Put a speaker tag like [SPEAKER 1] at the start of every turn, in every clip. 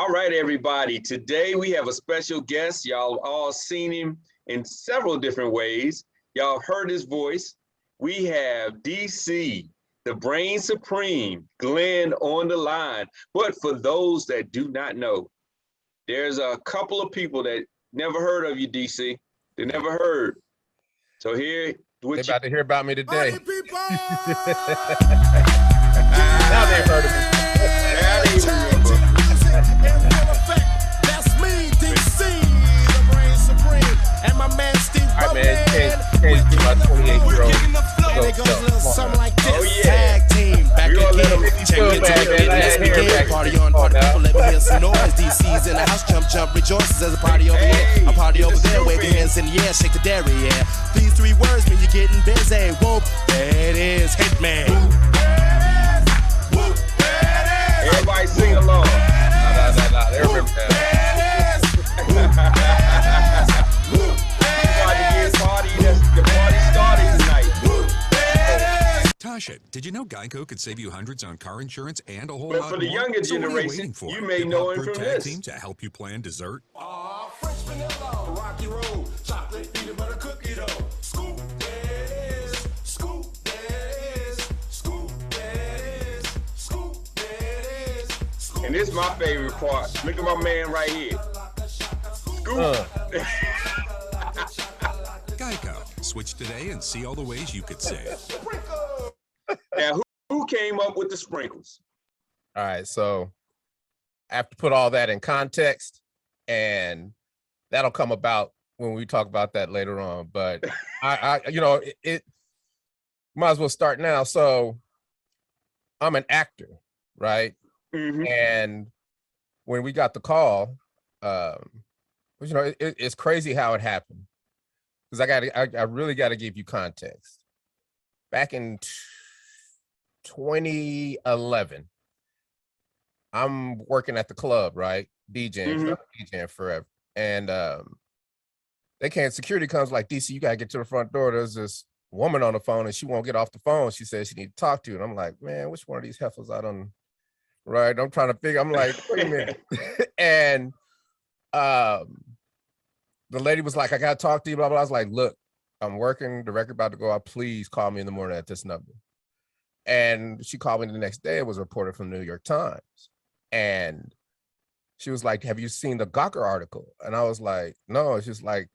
[SPEAKER 1] All right, everybody. Today we have a special guest. Y'all all seen him in several different ways. Y'all heard his voice. We have DC, the Brain Supreme, Glenn on the line. But for those that do not know, there's a couple of people that never heard of you, DC. They never heard. So here,
[SPEAKER 2] they're about to hear about me today.
[SPEAKER 1] Now they've heard of me. Now they remember.
[SPEAKER 3] That's me, DC, the Brain Supreme, and my man Steve.
[SPEAKER 2] All right, man, can't do my 28-year-old.
[SPEAKER 3] And it goes a little something like this.
[SPEAKER 1] Oh, yeah.
[SPEAKER 3] Tag team, back again. Check it, let's begin. Party on, party people, let me hear some noise. DC's in the house, jump, rejoices. There's a party over here, a party over there. Wave your hands in the air, shake the dairy, yeah. These three words mean you're getting busy. Whoop, there it is, Hitman.
[SPEAKER 1] Everybody sing along.
[SPEAKER 2] They remember that.
[SPEAKER 1] The party started tonight.
[SPEAKER 4] Tasha, did you know GEICO could save you hundreds on car insurance and a whole
[SPEAKER 1] But
[SPEAKER 4] lot
[SPEAKER 1] for the
[SPEAKER 4] more?
[SPEAKER 1] younger
[SPEAKER 4] So what are you
[SPEAKER 1] generation,
[SPEAKER 4] waiting for?
[SPEAKER 1] you may
[SPEAKER 4] Hip
[SPEAKER 1] know
[SPEAKER 4] Hop
[SPEAKER 1] him
[SPEAKER 4] Group
[SPEAKER 1] from
[SPEAKER 4] Tag
[SPEAKER 1] this.
[SPEAKER 4] Team to help you plan dessert.
[SPEAKER 3] Fresh vanilla, rocky road, chocolate peanut butter cookie dough. Scoop that is, scoop that is, scoop that is, scoop that is.
[SPEAKER 1] And this is my favorite part. Look at my man right here. Scoop.
[SPEAKER 4] GEICO. Switch today and see all the ways you could save.
[SPEAKER 1] Now, who came up with the sprinkles?
[SPEAKER 2] All right, so I have to put all that in context, and that'll come about when we talk about that later on. But it might as well start now. So I'm an actor, right?
[SPEAKER 1] Mm-hmm.
[SPEAKER 2] And when we got the call, it's crazy how it happened, because I really got to give you context. Back in 2011, I'm working at the club, right? DJing forever. And security comes like, DC, you gotta get to the front door. There's this woman on the phone and she won't get off the phone. She says she need to talk to you. And I'm like, man, which one of these heifers I done, right? I'm trying to figure, I'm like, wait a minute. And the lady was like, I gotta talk to you, blah, blah. I was like, look, I'm working, the record about to go out. Please call me in the morning at this number. And she called me the next day. It was a reporter from the New York Times. And she was like, have you seen the Gawker article? And I was like, no. It's just like,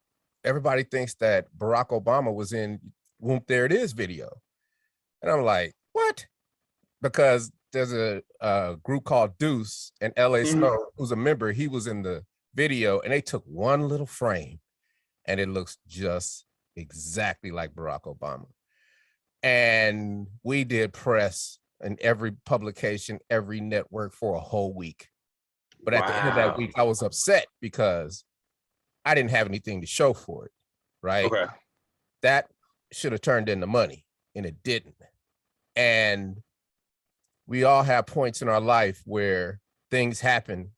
[SPEAKER 2] everybody thinks that Barack Obama was in Whoop, There It Is video. And I'm like, what? Because there's a group called Deuce and L.A. Snow, who's a member. He was in the video, and they took one little frame, and it looks just exactly like Barack Obama. And we did press in every publication, every network for a whole week. But at the end of that week, I was upset because I didn't have anything to show for it, right?
[SPEAKER 1] Okay.
[SPEAKER 2] That should have turned into money, and it didn't. And we all have points in our life where things happen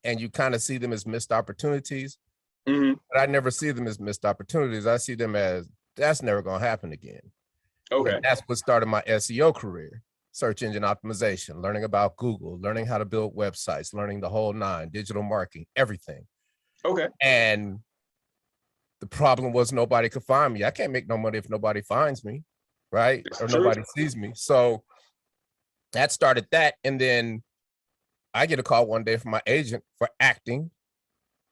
[SPEAKER 2] and you kind of see them as missed opportunities.
[SPEAKER 1] Mm-hmm.
[SPEAKER 2] But I never see them as missed opportunities. I see them as, that's never going to happen again.
[SPEAKER 1] Okay.
[SPEAKER 2] And that's what started my SEO career, search engine optimization, learning about Google, learning how to build websites, learning the whole nine, digital marketing, everything.
[SPEAKER 1] Okay.
[SPEAKER 2] And the problem was nobody could find me. I can't make no money if nobody finds me, right? Or nobody sees me. So that started that. And then I get a call one day from my agent for acting.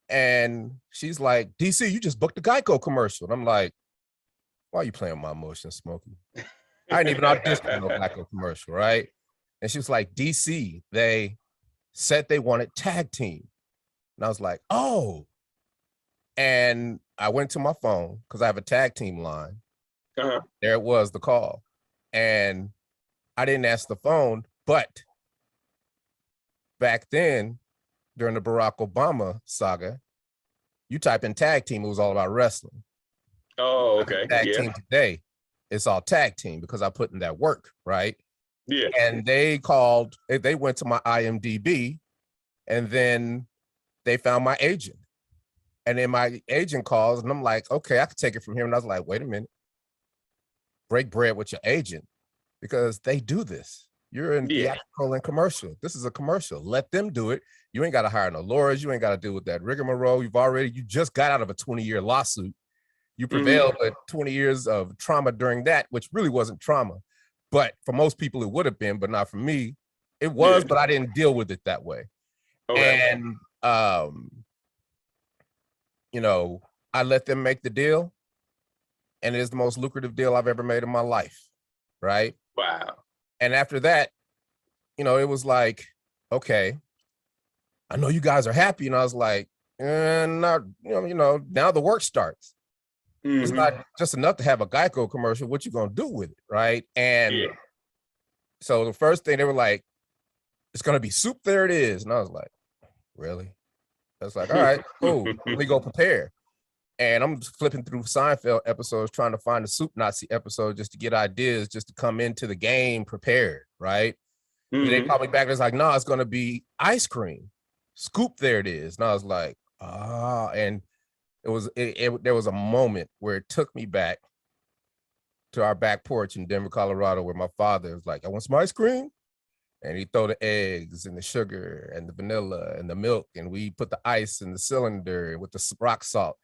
[SPEAKER 2] And she's like, DC, you just booked a GEICO commercial. And I'm like, why are you playing my emotions, Smokey? I didn't even audition for no GEICO commercial, right? And she was like, DC, they said they wanted tag team. And I was like, oh. And I went to my phone because I have a tag team line.
[SPEAKER 1] Uh-huh.
[SPEAKER 2] There it was, the call. And I didn't answer the phone, but back then, during the Barack Obama saga, you type in tag team, it was all about wrestling.
[SPEAKER 1] Oh, okay.
[SPEAKER 2] Tag team today, it's all tag team because I put in that work, right?
[SPEAKER 1] Yeah.
[SPEAKER 2] And they went to my IMDb, and then they found my agent. And then my agent calls, and I'm like, okay, I could take it from here. And I was like, wait a minute, break bread with your agent, because they do this. You're in theatrical and commercial. This is a commercial. Let them do it. You ain't got to hire no lawyers. You ain't got to deal with that rigmarole. You just got out of a 20-year lawsuit. You prevailed with 20 years of trauma during that, which really wasn't trauma. But for most people, it would have been, but not for me. It was, but I didn't deal with it that way. Okay. And, you know, I let them make the deal. And it is the most lucrative deal I've ever made in my life. Right?
[SPEAKER 1] Wow.
[SPEAKER 2] And after that, you know, it was like, okay, I know you guys are happy. And I was like, not, you know, now the work starts. It's not just enough to have a GEICO commercial. What you gonna do with it, right? And so the first thing they were like, it's gonna be soup. There it is. And I was like, really? I was like, all right, cool. Let me go prepare. And I'm just flipping through Seinfeld episodes, trying to find a Soup Nazi episode just to get ideas, just to come into the game prepared, right? And they called me back. It's like, no, it's gonna be ice cream. Scoop, there it is. And I was like, and there was a moment where it took me back to our back porch in Denver, Colorado, where my father was like, I want some ice cream. And he throw the eggs and the sugar and the vanilla and the milk. And we put the ice in the cylinder with the rock salt.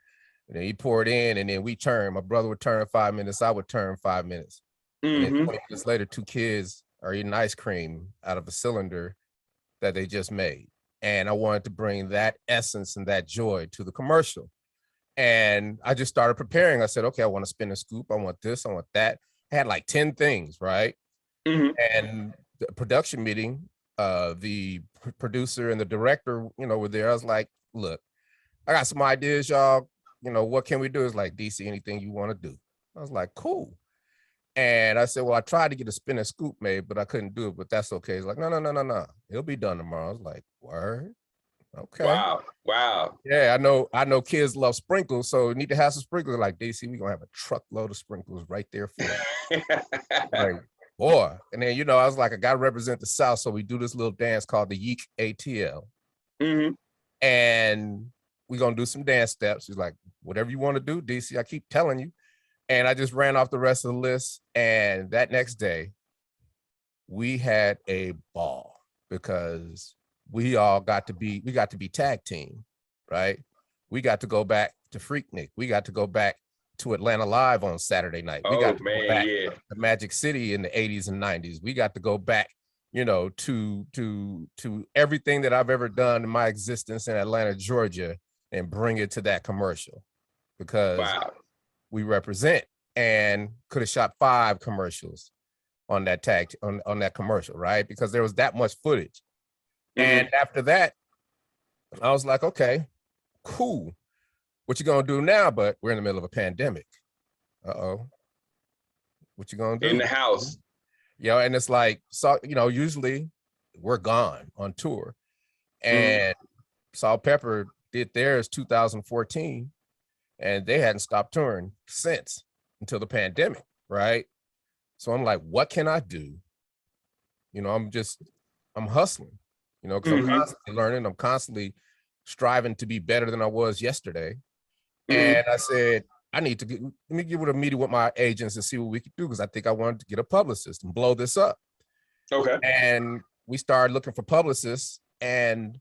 [SPEAKER 2] And then he poured in, and then we turn. My brother would turn 5 minutes. I would turn 5 minutes. And then 20 minutes later, 2 kids are eating ice cream out of a cylinder that they just made. And I wanted to bring that essence and that joy to the commercial. And I just started preparing. I said, okay, I want to spin a scoop. I want this. I want that. I had like 10 things, right? And the production meeting, the producer and the director, you know, were there. I was like, look, I got some ideas, y'all. You know, what can we do? It's like, DC, anything you want to do. I was like, cool. And I said, well, I tried to get a spin and scoop made, but I couldn't do it, but that's okay. He's like, no. It'll be done tomorrow. I was like, word? Okay.
[SPEAKER 1] Wow.
[SPEAKER 2] Yeah, I know kids love sprinkles, so you need to have some sprinkles. Like, DC, we're gonna have a truckload of sprinkles right there for you. Like, boy. And then, you know, I was like, I gotta represent the South. So we do this little dance called the Yeek ATL. And we're gonna do some dance steps. He's like, whatever you want to do, DC, I keep telling you. And I just ran off the rest of the list. And that next day, we had a ball because we got to be tag team, right? We got to go back to Freaknik. We got to go back to Atlanta Live on Saturday night. We got to go back to Magic City in the 80s and 90s. We got to go back, you know, to everything that I've ever done in my existence in Atlanta, Georgia, and bring it to that commercial because we represent, and could have shot 5 commercials on that on that commercial, right? Because there was that much footage. And after that, I was like, okay, cool. What you gonna do now? But we're in the middle of a pandemic. Uh-oh. What you gonna do?
[SPEAKER 1] In the house.
[SPEAKER 2] You know, and it's like, so, you know, usually we're gone on tour. And Salt Pepper did theirs 2014, and they hadn't stopped touring since until the pandemic, right? So I'm like, what can I do? You know, I'm hustling. You know, because I'm constantly learning. I'm constantly striving to be better than I was yesterday. And I said, let me get with a meeting with my agents and see what we could do, because I think I wanted to get a publicist and blow this up. Okay. And we started looking for publicists, and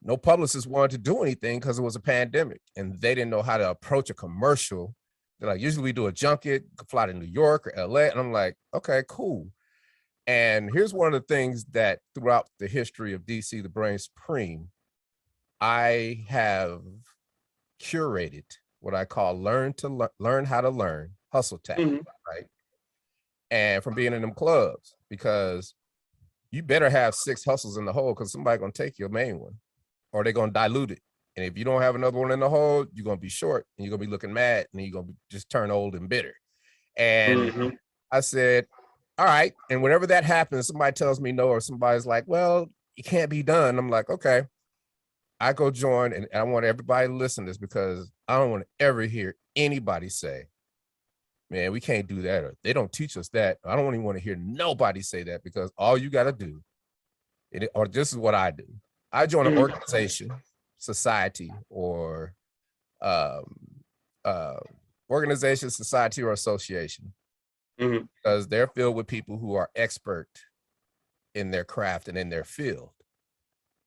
[SPEAKER 2] no publicists wanted to do anything because it was a pandemic, and they didn't know how to approach a commercial. They're like, usually we do a junket, fly to New York or LA. And I'm like, okay, cool. And here's one of the things that throughout the history of DC, the Brain Supreme, I have curated what I call learn how to learn hustle tactics, right? And from being in them clubs, because you better have 6 hustles in the hole, because somebody's gonna take your main one, or they're gonna dilute it. And if you don't have another one in the hole, you're gonna be short, and you're gonna be looking mad, and you're gonna just turn old and bitter. And I said, all right. And whenever that happens, somebody tells me no, or somebody's like, well, it can't be done. I'm like, okay. I go join, and I want everybody to listen to this, because I don't want to ever hear anybody say, man, we can't do that, or they don't teach us that. I don't even want to hear nobody say that, because all you got to do, or this is what I do. I join an organization, society, or organization, society, or association, because they're filled with people who are expert in their craft and in their field.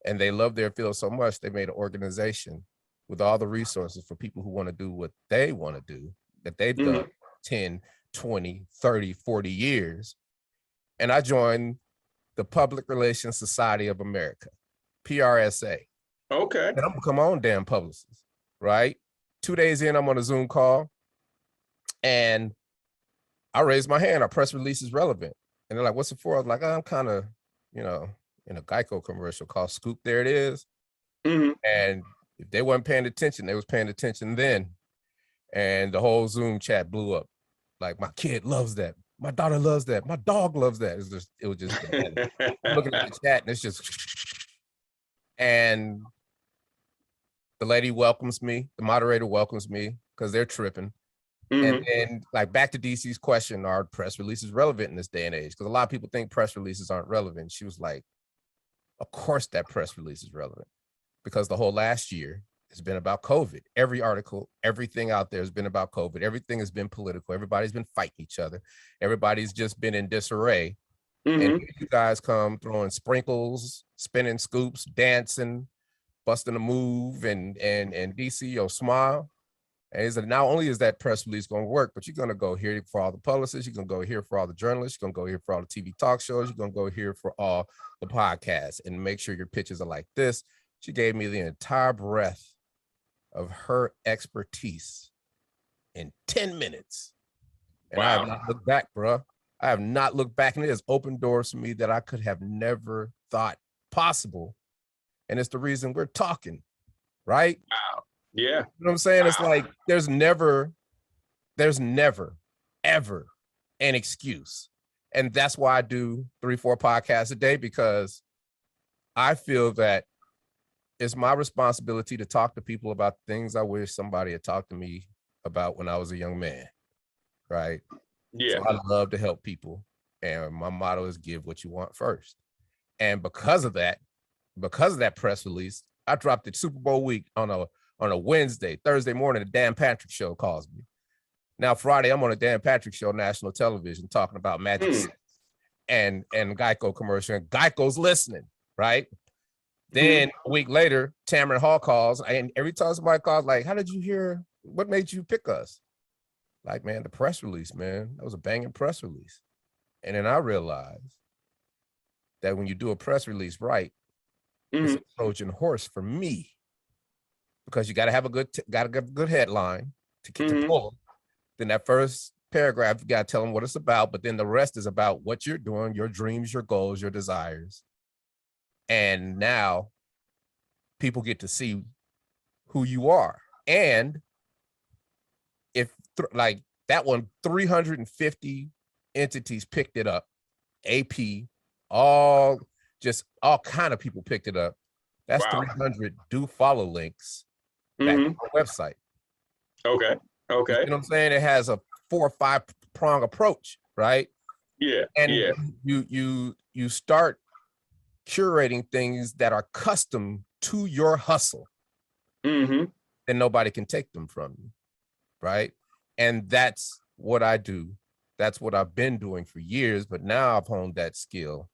[SPEAKER 2] And they love their field so much, they made an organization with all the resources for people who want to do what they want to do, that they've done 10, 20, 30, 40 years. And I joined the Public Relations Society of America, PRSA.
[SPEAKER 1] Okay.
[SPEAKER 2] And I'm become my own damn publicist, right? 2 days in, I'm on a Zoom call and I raised my hand. Our press release is relevant. And they're like, what's it for? I was like, I'm kind of, you know, in a GEICO commercial called Scoop, There It Is. And if they weren't paying attention, they was paying attention then. And the whole Zoom chat blew up. Like, my kid loves that. My daughter loves that. My dog loves that. It was just I'm looking at the chat and it's just, and the lady welcomes me, the moderator welcomes me because they're tripping. And then, like, back to DC's question, are press releases relevant in this day and age? Because a lot of people think press releases aren't relevant. She was like, of course that press release is relevant, because the whole last year has been about COVID. Every article, everything out there has been about COVID. Everything has been political. Everybody's been fighting each other. Everybody's just been in disarray. And you guys come throwing sprinkles, spinning scoops, dancing, busting a move, and DC, your smile. And it's not only is that press release going to work, but you're going to go here for all the publicists. You're going to go here for all the journalists. You're going to go here for all the TV talk shows. You're going to go here for all the podcasts and make sure your pitches are like this. She gave me the entire breadth of her expertise in 10 minutes. And wow. I have not looked back, bro. I have not looked back, and it has opened doors for me that I could have never thought possible. And it's the reason we're talking, right?
[SPEAKER 1] Wow. Yeah.
[SPEAKER 2] You know what I'm saying? Wow. It's like there's never, ever an excuse. And that's why I do 3-4 podcasts a day, because I feel that it's my responsibility to talk to people about things I wish somebody had talked to me about when I was a young man, right?
[SPEAKER 1] Yeah.
[SPEAKER 2] So I love to help people. And my motto is give what you want first. And because of that press release, I dropped it Super Bowl week on a Wednesday. Thursday morning, the Dan Patrick Show calls me. Now Friday, I'm on a Dan Patrick Show, national television, talking about Magic and GEICO commercial. And GEICO's listening, right? Then a week later, Tamron Hall calls, and every time somebody calls, like, how did you hear? What made you pick us? Like, man, the press release, man. That was a banging press release. And then I realized that when you do a press release right, it's a Trojan horse for me, because you got to have a good headline to keep the pull. Then that first paragraph, you got to tell them what it's about, but then the rest is about what you're doing, your dreams, your goals, your desires. And now people get to see who you are. And if like that one, 350 entities picked it up, AP, all kind of people picked it up. That's 300 do follow links back to our website.
[SPEAKER 1] Okay.
[SPEAKER 2] You know what I'm saying? It has a 4 or 5 prong approach, right?
[SPEAKER 1] Yeah.
[SPEAKER 2] And you start curating things that are custom to your hustle, then nobody can take them from you, right? And that's what I do. That's what I've been doing for years, but now I've honed that skill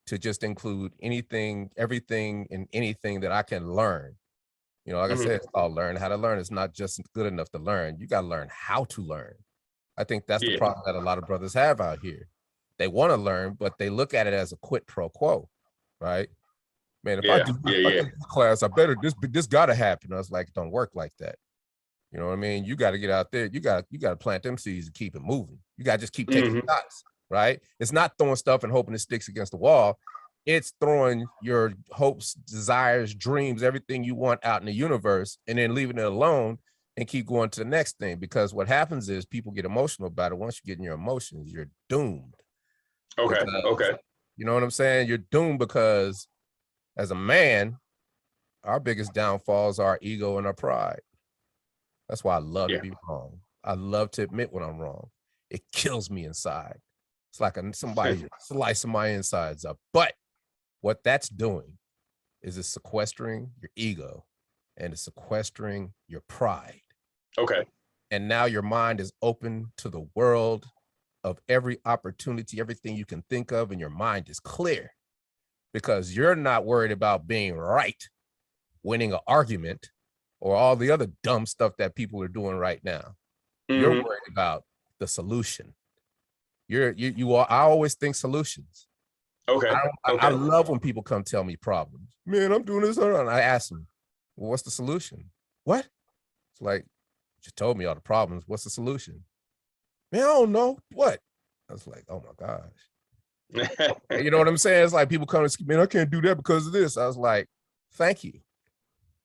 [SPEAKER 2] to just include anything, everything, and anything that I can learn. You know, like I said, it's called learn how to learn. It's not just good enough to learn. You got to learn how to learn. I think that's the problem that a lot of brothers have out here. They want to learn, but they look at it as a quid pro quo, right? Man, if I do this class, I better, this got to happen. I was like, it don't work like that. You know what I mean? You got to get out there. You got to plant them seeds and keep it moving. You got to just keep taking shots, right? It's not throwing stuff and hoping it sticks against the wall. It's throwing your hopes, desires, dreams, everything you want out in the universe, and then leaving it alone and keep going to the next thing. Because what happens is people get emotional about it. Once you get in your emotions, you're doomed.
[SPEAKER 1] Okay.
[SPEAKER 2] You know what I'm saying? You're doomed because as a man, our biggest downfalls are our ego and our pride. That's why I love to be wrong. I love to admit when I'm wrong. It kills me inside. It's like somebody slicing my insides up. But what that's doing is it's sequestering your ego and it's sequestering your pride.
[SPEAKER 1] Okay.
[SPEAKER 2] And now your mind is open to the world of every opportunity, everything you can think of, and your mind is clear. because you're not worried about being right, winning an argument, or all the other dumb stuff that people are doing right now. You're worried about the solution. You are. I always think solutions.
[SPEAKER 1] Okay.
[SPEAKER 2] I love when people come tell me problems. Man, I'm doing this. And I ask them, well, what's the solution? What? It's like, you told me all the problems. What's the solution? Man, I don't know. What? I was like, oh my gosh. You know what I'm saying? It's like people come and say, man, I can't do that because of this. I was like, thank you.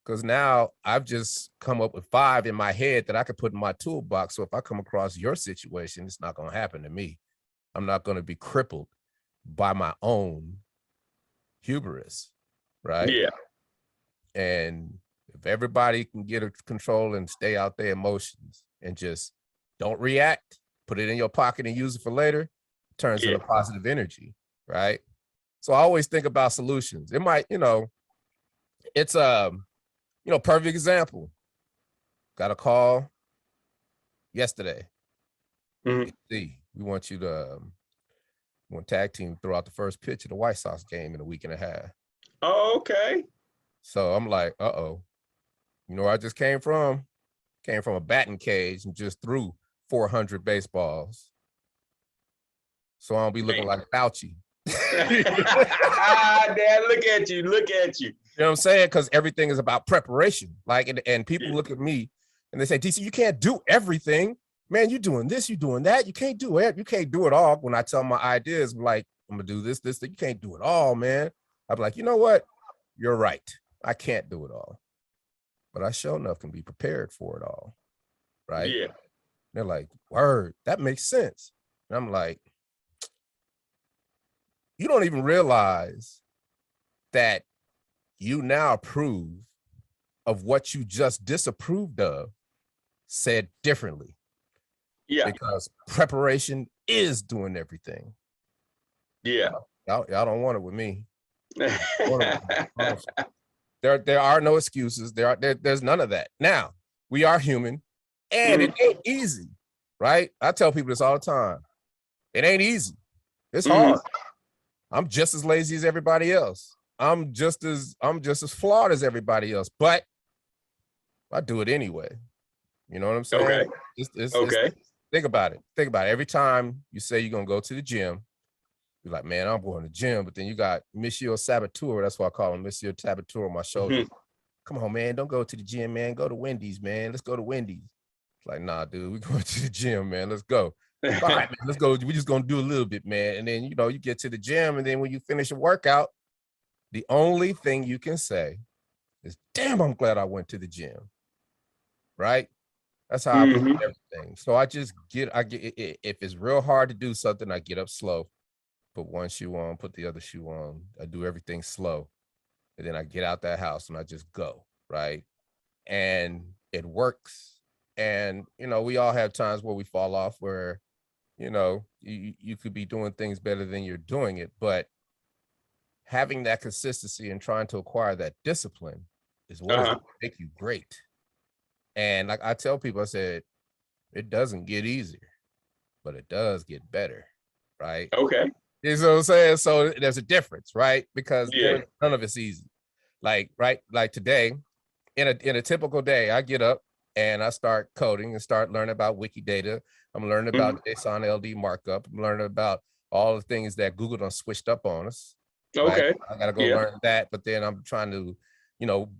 [SPEAKER 2] Because now I've just come up with 5 in my head that I could put in my toolbox. So if I come across your situation, it's not going to happen to me. I'm not going to be crippled by my own hubris, right?
[SPEAKER 1] Yeah.
[SPEAKER 2] And if everybody can get a control and stay out their emotions and just don't react, put it in your pocket and use it for later, it turns into positive energy, right? So I always think about solutions. It might, it's perfect example. Got a call yesterday. We want you to tag team throughout the first pitch of the White Sox game in a week and a half.
[SPEAKER 1] Oh, okay.
[SPEAKER 2] So I'm like, uh-oh. You know where I just came from? Came from a batting cage and just threw 400 baseballs. So I don't be looking like Fauci.
[SPEAKER 1] Dad, look at you. Look at you.
[SPEAKER 2] You know what I'm saying? Because everything is about preparation. Like, and people look at me and they say, DC, you can't do everything. Man, you doing this, you doing that. You can't do it. You can't do it all. When I tell my ideas, I'm like, I'm gonna do this. You can't do it all, man. I'm like, you know what? You're right. I can't do it all. But I sure enough can be prepared for it all. Right?
[SPEAKER 1] Yeah.
[SPEAKER 2] They're like, word, that makes sense. And I'm like, you don't even realize that you now approve of what you just disapproved of, said differently.
[SPEAKER 1] Yeah.
[SPEAKER 2] Because preparation is doing everything.
[SPEAKER 1] Yeah.
[SPEAKER 2] Y'all don't want it with me. There are no excuses. There's none of that. Now, we are human and it ain't easy, right? I tell people this all the time. It ain't easy. It's hard. I'm just as lazy as everybody else. I'm just as flawed as everybody else, but I do it anyway. You know what I'm saying?
[SPEAKER 1] Okay.
[SPEAKER 2] It's, think about it. Think about it. Every time you say you're gonna go to the gym, you're like, man, I'm going to the gym, but then you got Monsieur Saboteur. That's why I call him Monsieur Saboteur on my shoulder. Come on, man, don't go to the gym, man. Go to Wendy's, man. Let's go to Wendy's. It's like, nah, dude, we're going to the gym, man. Let's go. All right, man, let's go. We're just gonna do a little bit, man. And then you get to the gym, and then when you finish a workout, the only thing you can say is, damn, I'm glad I went to the gym. Right? That's how I put everything. So I get if it's real hard to do something, I get up slow, put one shoe on, put the other shoe on. I do everything slow. And then I get out that house and I just go, right? And it works. And, we all have times where we fall off where, you could be doing things better than you're doing it. But having that consistency and trying to acquire that discipline is what is going to make you great. And like I tell people, I said, it doesn't get easier, but it does get better, right?
[SPEAKER 1] Okay.
[SPEAKER 2] You know what I'm saying? So there's a difference, right? Because none of it's easy. Like today, in a typical day, I get up and I start coding and start learning about Wikidata. I'm learning about JSON LD markup. I'm learning about all the things that Google done switched up on us.
[SPEAKER 1] Okay.
[SPEAKER 2] Right? I got to go learn that, but then I'm trying to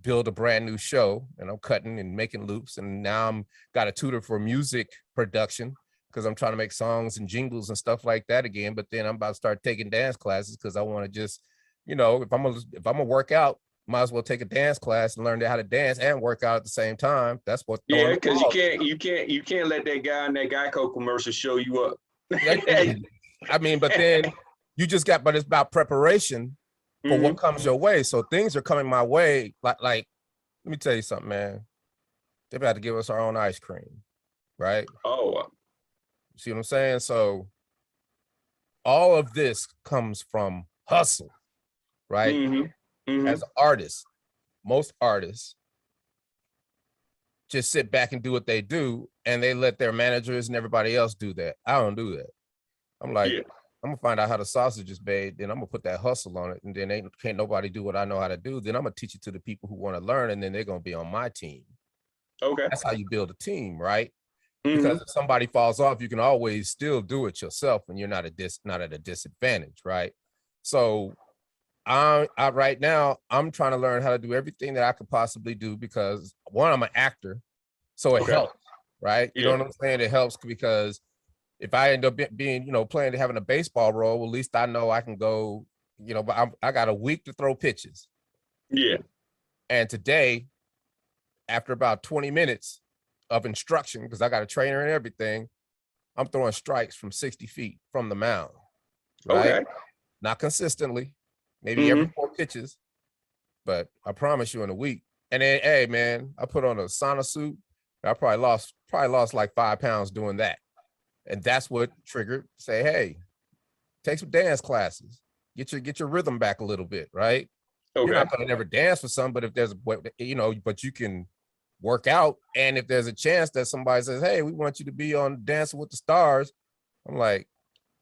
[SPEAKER 2] build a brand new show, and I'm cutting and making loops. And now I'm got a tutor for music production because I'm trying to make songs and jingles and stuff like that again. But then I'm about to start taking dance classes because I want to just, if I'm gonna work out, might as well take a dance class and learn how to dance and work out at the same time. That's what.
[SPEAKER 1] Yeah, because you can't let that guy in that GEICO commercial show you up.
[SPEAKER 2] I mean, but then but it's about preparation for what comes your way. So things are coming my way. Like, let me tell you something, man. They've had to give us our own ice cream, right?
[SPEAKER 1] Oh.
[SPEAKER 2] See what I'm saying? So all of this comes from hustle, right? As an artist, most artists just sit back and do what they do, and they let their managers and everybody else do that. I don't do that. I'm like, I'm gonna find out how the sausage is made, then I'm gonna put that hustle on it, and then can't nobody do what I know how to do. Then I'm gonna teach it to the people who want to learn, and then they're gonna be on my team.
[SPEAKER 1] Okay.
[SPEAKER 2] That's how you build a team, right?
[SPEAKER 1] Mm-hmm.
[SPEAKER 2] Because if somebody falls off, you can always still do it yourself, and you're not at a disadvantage, right? So I right now I'm trying to learn how to do everything that I could possibly do, because one, I'm an actor, so it helps, right? You know what I'm saying? It helps because if I end up being, playing, having a baseball role, well, at least I know I can go, but I got a week to throw pitches.
[SPEAKER 1] Yeah.
[SPEAKER 2] And today, after about 20 minutes of instruction, because I got a trainer and everything, I'm throwing strikes from 60 feet from the mound, right?
[SPEAKER 1] Okay.
[SPEAKER 2] Not consistently, maybe every 4 pitches, but I promise you in a week. And then, hey, man, I put on a sauna suit. I probably lost like 5 pounds doing that. And that's what triggered, say, hey, take some dance classes, get your rhythm back a little bit, right?
[SPEAKER 1] Okay.
[SPEAKER 2] You're not gonna never dance for some, but if there's, but you can work out. And if there's a chance that somebody says, hey, we want you to be on Dancing with the Stars, I'm like,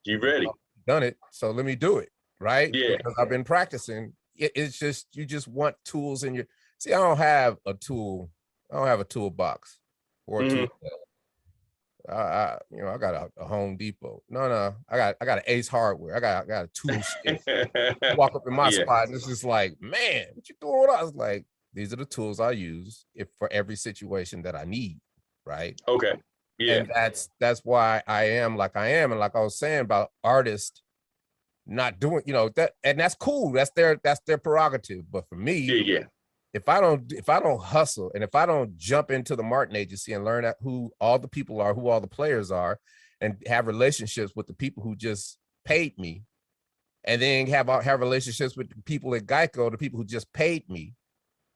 [SPEAKER 1] you ready?
[SPEAKER 2] I've done it, so let me do it, right?
[SPEAKER 1] Yeah.
[SPEAKER 2] Because I've been practicing. It's just, you just want tools in your, see, I don't have a toolbox or a tool. I got a Home Depot. No, I got an Ace Hardware. I got a tool shed. Walk up in my spot and it's just like, man, what you doing? I was like, these are the tools I use for every situation that I need, right?
[SPEAKER 1] Okay. Yeah.
[SPEAKER 2] And that's why I am like I am. And like I was saying about artists not doing, that, and that's cool. That's their prerogative. But for me, if I don't hustle, and if I don't jump into the Martin agency and learn who all the people are, who all the players are, and have relationships with the people who just paid me, and then have relationships with the people at GEICO, the people who just paid me.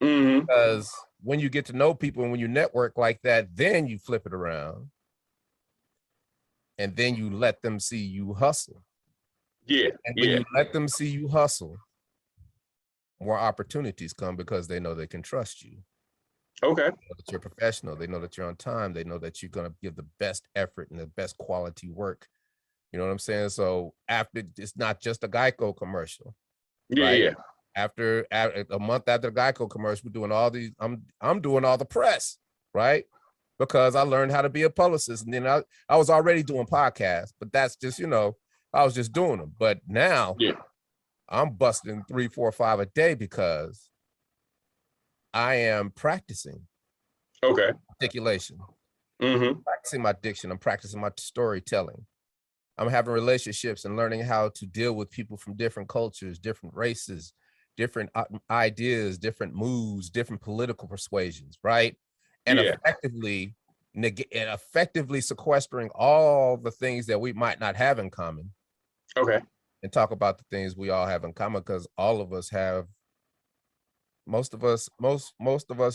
[SPEAKER 2] Because when you get to know people and when you network like that, then you flip it around and then you let them see you hustle.
[SPEAKER 1] Yeah.
[SPEAKER 2] And when you let them see you hustle, more opportunities come, because they know they can trust you.
[SPEAKER 1] Okay.
[SPEAKER 2] They know that you're professional. They know that you're on time. They know that you're going to give the best effort and the best quality work. You know what I'm saying? So after, it's not just a GEICO commercial. Right?
[SPEAKER 1] Yeah.
[SPEAKER 2] After a month after the GEICO commercial, we're doing all these, I'm doing all the press, right? Because I learned how to be a publicist. And then I was already doing podcasts, but that's just, I was just doing them. But now I'm busting 3, 4, 5 a day because I am practicing.
[SPEAKER 1] Okay.
[SPEAKER 2] Articulation. Practicing my diction. I'm practicing my storytelling. I'm having relationships and learning how to deal with people from different cultures, different races, different ideas, different moods, different political persuasions, right? And effectively sequestering all the things that we might not have in common.
[SPEAKER 1] Okay.
[SPEAKER 2] And talk about the things we all have in common, because all of us have, most of us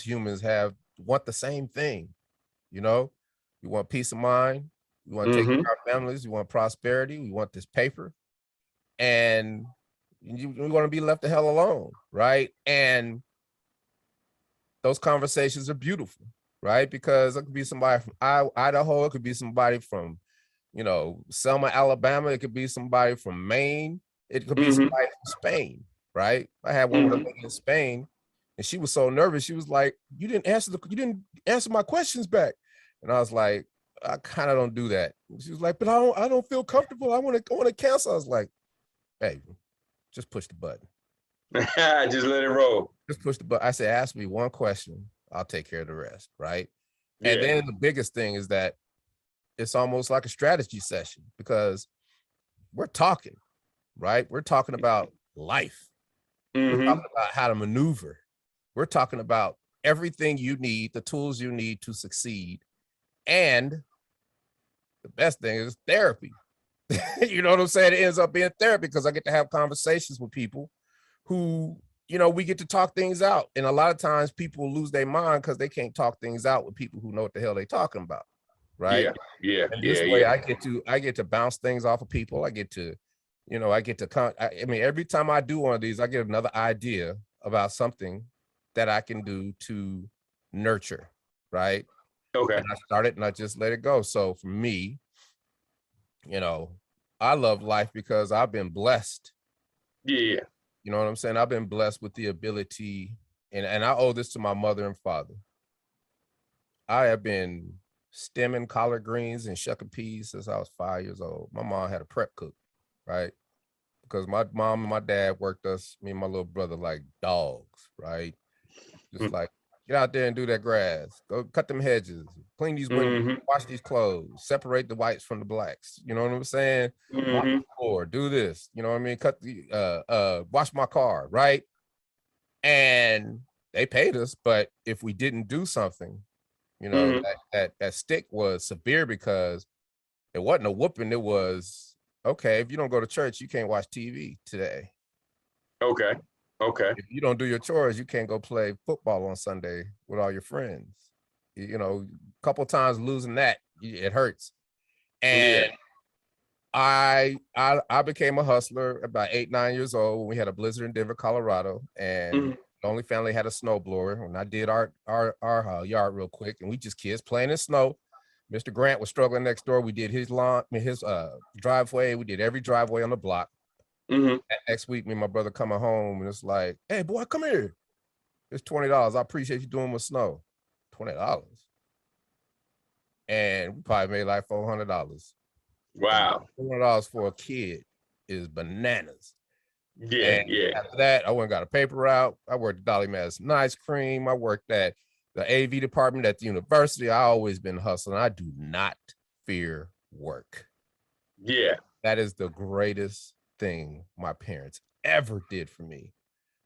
[SPEAKER 2] humans want the same thing. We want peace of mind. We want to take care of our families. We want prosperity. We want this paper. And we want to be left the hell alone, right? And those conversations are beautiful, right? Because it could be somebody from Idaho. It could be somebody from, Selma, Alabama. It could be somebody from Maine. It could be somebody from Spain, right? I had one with a lady in Spain, and she was so nervous. She was like, you didn't answer my questions back. And I was like, I kind of don't do that. She was like, but I don't feel comfortable. I want to cancel. I was like, hey, just push the button.
[SPEAKER 1] Just let it roll.
[SPEAKER 2] Just push the button. I said, ask me one question. I'll take care of the rest, right? And then the biggest thing is that it's almost like a strategy session, because we're talking, right? We're talking about life. We're talking about how to maneuver. We're talking about everything you need, the tools you need to succeed. And the best thing is therapy. You know what I'm saying? It ends up being therapy, because I get to have conversations with people who, we get to talk things out. And a lot of times people lose their mind because they can't talk things out with people who know what the hell they're talking about. Right. And this way I get to bounce things off of people. I get to, every time I do one of these, I get another idea about something that I can do to nurture. Right. Okay. And I started and I just let it go. So for me, I love life because I've been blessed.
[SPEAKER 1] Yeah.
[SPEAKER 2] You know what I'm saying? I've been blessed with the ability, and I owe this to my mother and father. I have been stemming collard greens and shucking peas since I was 5 years old. My mom had a prep cook, right? Because my mom and my dad worked us, me and my little brother, like dogs, right? Just like, get out there and do that grass. Go cut them hedges, clean these windows, wash these clothes, separate the whites from the blacks. You know what I'm saying? Mop the floor, do this. You know what I mean? Cut the wash my car, right? And they paid us, but if we didn't do something, you know, that stick was severe because it wasn't a whooping. It was, okay, if you don't go to church, you can't watch TV today.
[SPEAKER 1] Okay.
[SPEAKER 2] If you don't do your chores, you can't go play football on Sunday with all your friends. You know, a couple times losing that, it hurts. And I became a hustler about 8, 9 years old when we had a blizzard in Denver, Colorado, and the only family had a snowblower. And I did our yard real quick, and we just kids playing in snow. Mr. Grant was struggling next door. We did his lawn, his driveway. We did every driveway on the block. Next week, me and my brother coming home, and it's like, hey, boy, come here. It's $20. I appreciate you doing with snow. $20. And we probably made like $400.
[SPEAKER 1] Wow.
[SPEAKER 2] $400 for a kid is bananas.
[SPEAKER 1] Yeah,
[SPEAKER 2] and after that, I went and got a paper route. I worked at Dolly Madison Ice Cream. I worked at the AV department at the university. I always been hustling. I do not fear work.
[SPEAKER 1] Yeah.
[SPEAKER 2] That is the greatest thing my parents ever did for me,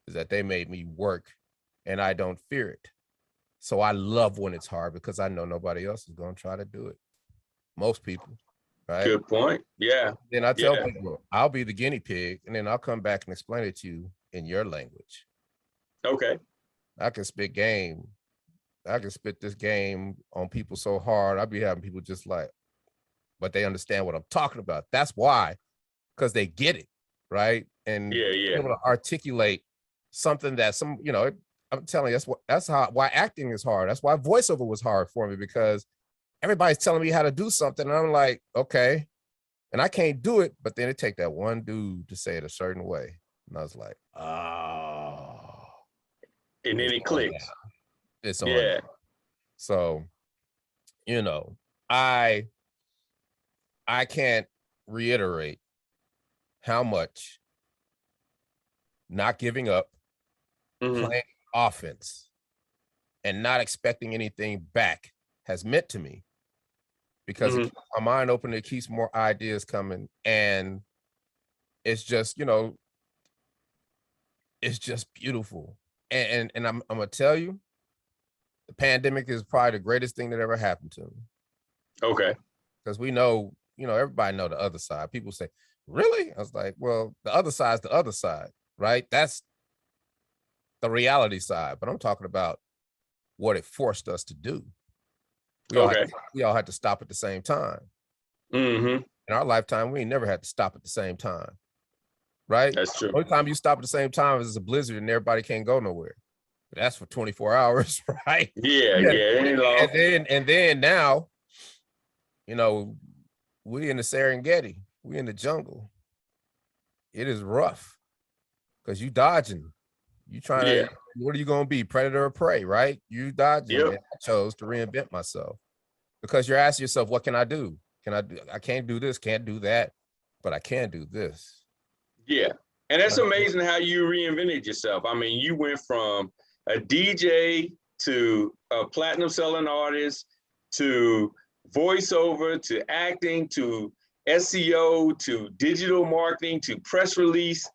[SPEAKER 2] is that they made me work, and I don't fear it. So I love when it's hard because I know nobody else is going to try to do it. Most people, right?
[SPEAKER 1] Good point. Yeah.
[SPEAKER 2] Then I tell people, I'll be the guinea pig, and then I'll come back and explain it to you in your language.
[SPEAKER 1] Okay.
[SPEAKER 2] I can spit game. I can spit this game on people so hard. I'll be having people just like, but they understand what I'm talking about. That's why, because they get it, right? And able to articulate something that some, you know, I'm telling you, why acting is hard. That's why voiceover was hard for me, because everybody's telling me how to do something, and I'm like, okay, and I can't do it. But then it take that one dude to say it a certain way, and I was like, oh,
[SPEAKER 1] and then it clicks.
[SPEAKER 2] It's on. Yeah. So, you know, I can't reiterate how much not giving up, playing offense, and not expecting anything back has meant to me, because it keeps my mind open, it keeps more ideas coming, and it's just, you know, it's just beautiful. And I'm gonna tell you, the pandemic is probably the greatest thing that ever happened to me.
[SPEAKER 1] Okay.
[SPEAKER 2] Because we know, you know, everybody know the other side. People say, really? I was like, well, the other side's the other side, right? That's the reality side. But I'm talking about what it forced us to do. We all had to stop at the same time. In our lifetime, we ain't never had to stop at the same time, right?
[SPEAKER 1] That's true.
[SPEAKER 2] The only time you stop at the same time is a blizzard and everybody can't go nowhere. But that's for 24 hours, right? And then now, you know, we in the Serengeti, we in the jungle. It is rough because you dodging. You trying to, what are you going to be, predator or prey, right? You dodging. And I chose to reinvent myself because you're asking yourself, what can I do? I can't do this, can't do that, but I can do this. Yeah.
[SPEAKER 1] And that's amazing how you reinvented yourself. I mean, you went from a DJ to a platinum selling artist to voiceover to acting to SEO to digital marketing to press release,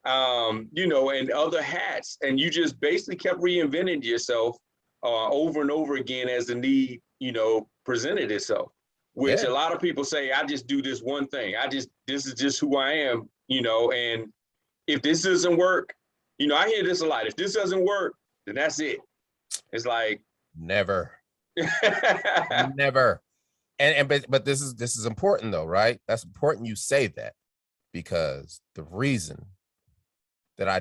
[SPEAKER 1] you know, and other hats. And you just basically kept reinventing yourself over and over again as the need, you know, presented itself, which a lot of people say, I just do this one thing. This is just who I am, you know, and if this doesn't work, you know, I hear this a lot. If this doesn't work, then that's it. It's like
[SPEAKER 2] never, never. But this is important though, right? That's important you say that, because the reason that I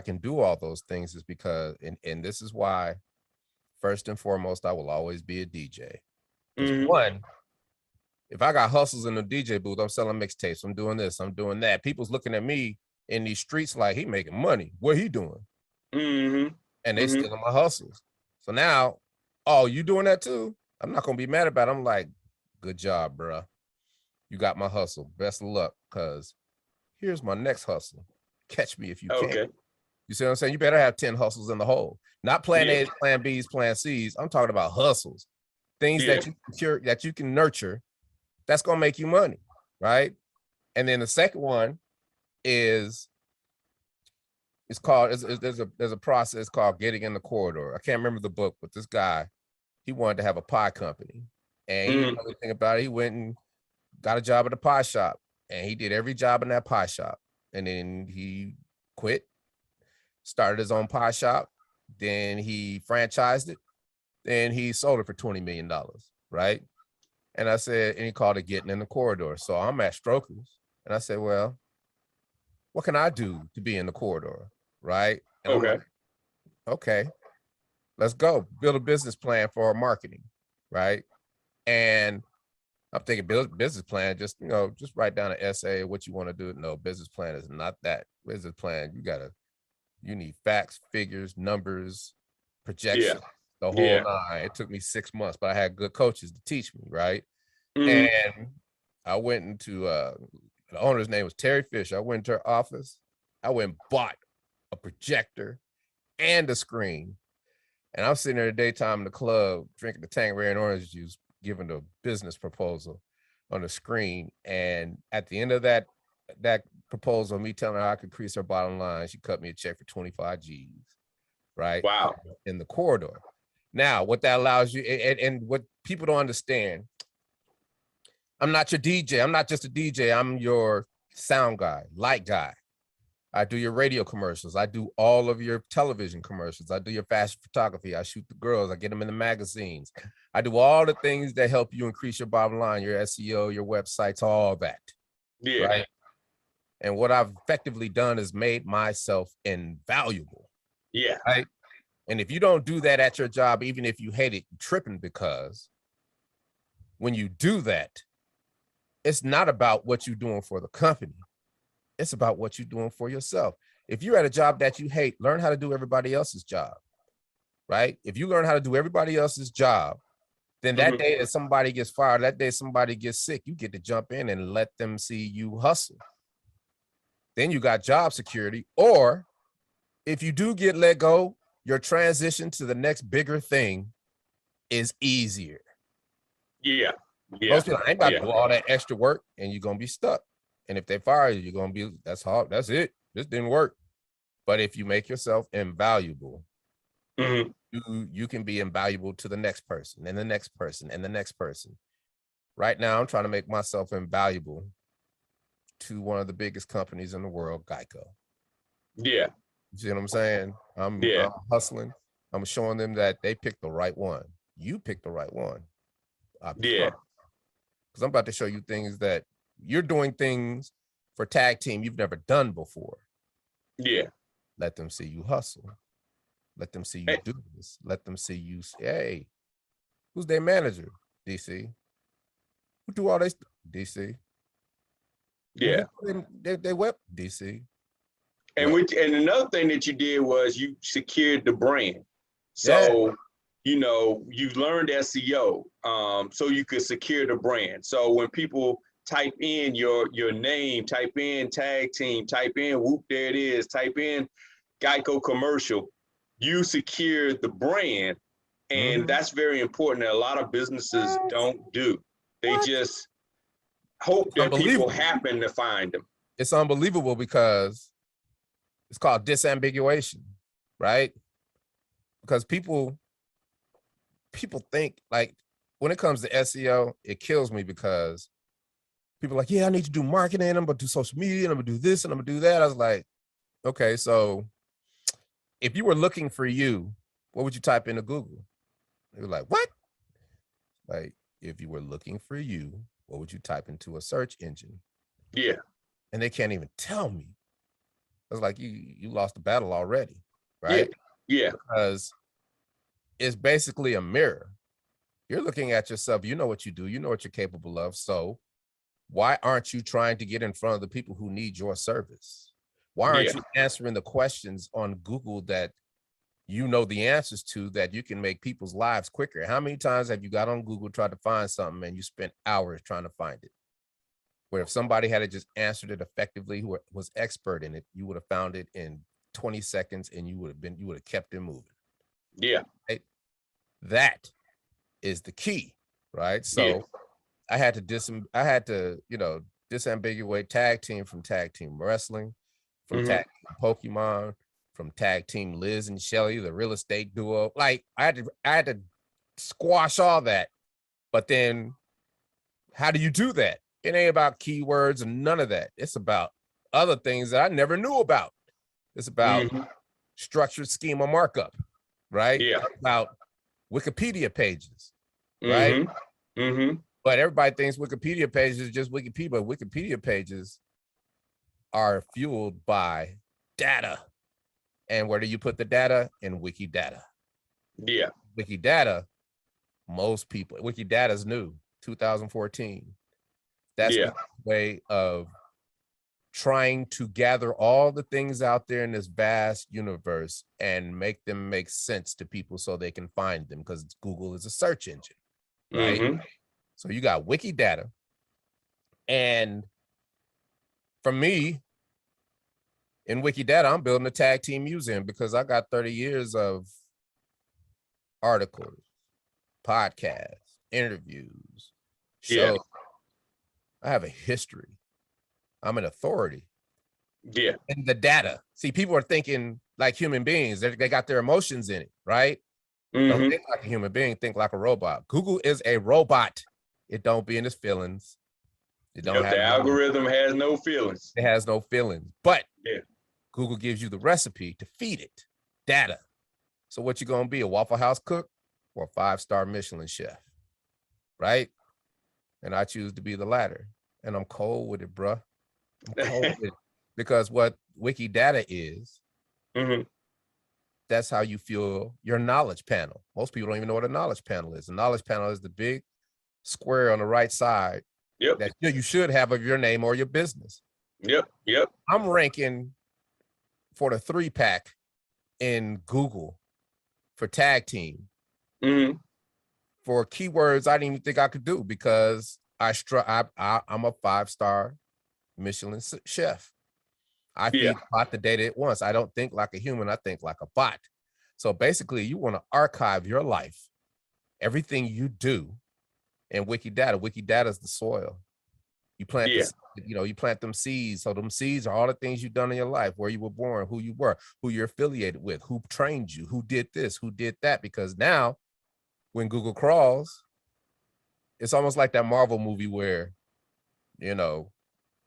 [SPEAKER 2] can do all those things is because, and this is why, first and foremost, I will always be a DJ. One, If I got hustles in the DJ booth, I'm selling mixtapes, I'm doing this, I'm doing that. People's looking at me in these streets like he making money. What he doing?
[SPEAKER 1] Mm-hmm.
[SPEAKER 2] And they stealing my hustles. So now, oh, you doing that too? I'm not gonna be mad about it. I'm like, good job, bro. You got my hustle. Best of luck, because here's my next hustle. Catch me if you can.
[SPEAKER 1] Okay.
[SPEAKER 2] You see what I'm saying? You better have 10 hustles in the hole. Not plan A's, plan B's, plan C's. I'm talking about hustles. Things that you secure, that you can nurture, that's gonna make you money, right? And then the second one is, it's called, there's a process called getting in the corridor. I can't remember the book, but this guy, he wanted to have a pie company. And he didn't know anything about it. He went and got a job at a pie shop, and he did every job in that pie shop. And then he quit, started his own pie shop. Then he franchised it. Then he sold it for $20 million, right? And I said, and he called it getting in the corridor. So I'm at Strokers, and I said, well, what can I do to be in the corridor, right? And
[SPEAKER 1] Okay.
[SPEAKER 2] I'm like, okay, let's go build a business plan for our marketing, right? And I'm thinking build business plan, just, you know, just write down an essay of what you want to do. No, business plan is not that. Business plan, you need facts, figures, numbers, projections, the whole nine. It took me 6 months, but I had good coaches to teach me, right? And I went into, the owner's name was Terry Fisher. I went into her office. I went and bought a projector and a screen. And I'm sitting there the daytime in the club, drinking the Tanqueray and orange juice, giving a business proposal on the screen. And at the end of that proposal, me telling her I could increase her bottom line, she cut me a check for 25 G's, right?
[SPEAKER 1] Wow.
[SPEAKER 2] In the corridor. Now, what that allows you, and what people don't understand, I'm not your DJ. I'm not just a DJ. I'm your sound guy, light guy. I do your radio commercials. I do all of your television commercials. I do your fashion photography. I shoot the girls. I get them in the magazines. I do all the things that help you increase your bottom line, your SEO, your websites, all that.
[SPEAKER 1] Yeah.
[SPEAKER 2] Right. And what I've effectively done is made myself invaluable.
[SPEAKER 1] Yeah.
[SPEAKER 2] Right. And if you don't do that at your job, even if you hate it, you're tripping, because when you do that, it's not about what you're doing for the company. It's about what you're doing for yourself. If you're at a job that you hate, learn how to do everybody else's job, right? If you learn how to do everybody else's job, then that day that somebody gets fired, that day somebody gets sick, you get to jump in and let them see you hustle. Then you got job security. Or if you do get let go, your transition to the next bigger thing is easier.
[SPEAKER 1] Yeah.
[SPEAKER 2] Most people ain't about to do all that extra work, and you're gonna be stuck. And if they fire you, you're gonna be, that's hard. That's it. This didn't work. But if you make yourself invaluable, you can be invaluable to the next person and the next person and the next person. Right now, I'm trying to make myself invaluable to one of the biggest companies in the world, GEICO.
[SPEAKER 1] Yeah.
[SPEAKER 2] You see what I'm saying? I'm hustling. I'm showing them that they picked the right one. You picked the right one. Because I'm about to show you things that you're doing, things for tag team you've never done before.
[SPEAKER 1] Yeah.
[SPEAKER 2] Let them see you hustle. Let them see you do this. Let them see you say, hey, who's their manager? DC. Who do all this? DC.
[SPEAKER 1] Yeah.
[SPEAKER 2] They web DC.
[SPEAKER 1] And and another thing that you did was you secured the brand. So you know, you learned SEO, so you could secure the brand. So when people type in your name, type in tag team, type in whoop, there it is, type in GEICO commercial, you secure the brand. And that's very important that a lot of businesses don't do. They just hope that people happen to find them.
[SPEAKER 2] It's unbelievable because it's called disambiguation, right? Because people think, like, when it comes to SEO, it kills me because people are like, yeah, I need to do marketing, I'm gonna do social media, and I'm gonna do this, and I'm gonna do that. I was like, okay, so if you were looking for you, what would you type into Google? They were like, what? Like, if you were looking for you, what would you type into a search engine?
[SPEAKER 1] Yeah.
[SPEAKER 2] And they can't even tell me. I was like, you lost the battle already, right?
[SPEAKER 1] Yeah.
[SPEAKER 2] Because it's basically a mirror. you're looking at yourself, you know what you do, you know what you're capable of. So why aren't you trying to get in front of the people who need your service? Why aren't you answering the questions on Google that you know the answers to, that you can make people's lives quicker? How many times have you got on Google, tried to find something, and you spent hours trying to find it? Where if somebody had just answered it effectively, who was expert in it, you would have found it in 20 seconds and you would have kept it moving.
[SPEAKER 1] Yeah.
[SPEAKER 2] Right? That is the key, right? So I had to disambiguate tag team from tag team wrestling, from tag team Pokemon, from tag team Liz and Shelly, the real estate duo. Like I had to squash all that. But then how do you do that? It ain't about keywords and none of that. It's about other things that I never knew about. It's about structured schema markup, right?
[SPEAKER 1] Yeah.
[SPEAKER 2] It's about Wikipedia pages, right? But everybody thinks Wikipedia pages is just Wikipedia, but Wikipedia pages are fueled by data. And where do you put the data? In Wikidata.
[SPEAKER 1] Yeah.
[SPEAKER 2] Wikidata, Wikidata is new, 2014. That's the way of trying to gather all the things out there in this vast universe and make them make sense to people so they can find them, because Google is a search engine, right? So you got Wikidata. And for me, in Wikidata, I'm building a tag team museum because I got 30 years of articles, podcasts, interviews, shows. I have a history. I'm an authority.
[SPEAKER 1] Yeah.
[SPEAKER 2] And the data. See, people are thinking like human beings. They got their emotions in it, right? Don't think like a human being, think like a robot. Google is a robot. It don't be in its feelings. It don't have
[SPEAKER 1] the algorithm has no feelings.
[SPEAKER 2] It has no feelings. But Google gives you the recipe to feed it. Data. So what you gonna be, a Waffle House cook or a 5-star Michelin chef? Right? And I choose to be the latter. And I'm cold with it, bruh. I'm cold with it. Because what Wikidata is, that's how you feel your knowledge panel. Most people don't even know what a knowledge panel is. The knowledge panel is the big square on the right side that you should have of your name or your business. I'm ranking for the 3-pack in Google for tag team. For keywords I didn't even think I could do, because I'm a 5-star Michelin chef. I feed the bot the data at once. I don't think like a human, I think like a bot. So basically you want to archive your life, everything you do in Wikidata. Wikidata is the soil. You plant you plant them seeds. So them seeds are all the things you've done in your life, where you were born, who you were, who you're affiliated with, who trained you, who did this, who did that. Because now when Google crawls, it's almost like that Marvel movie where,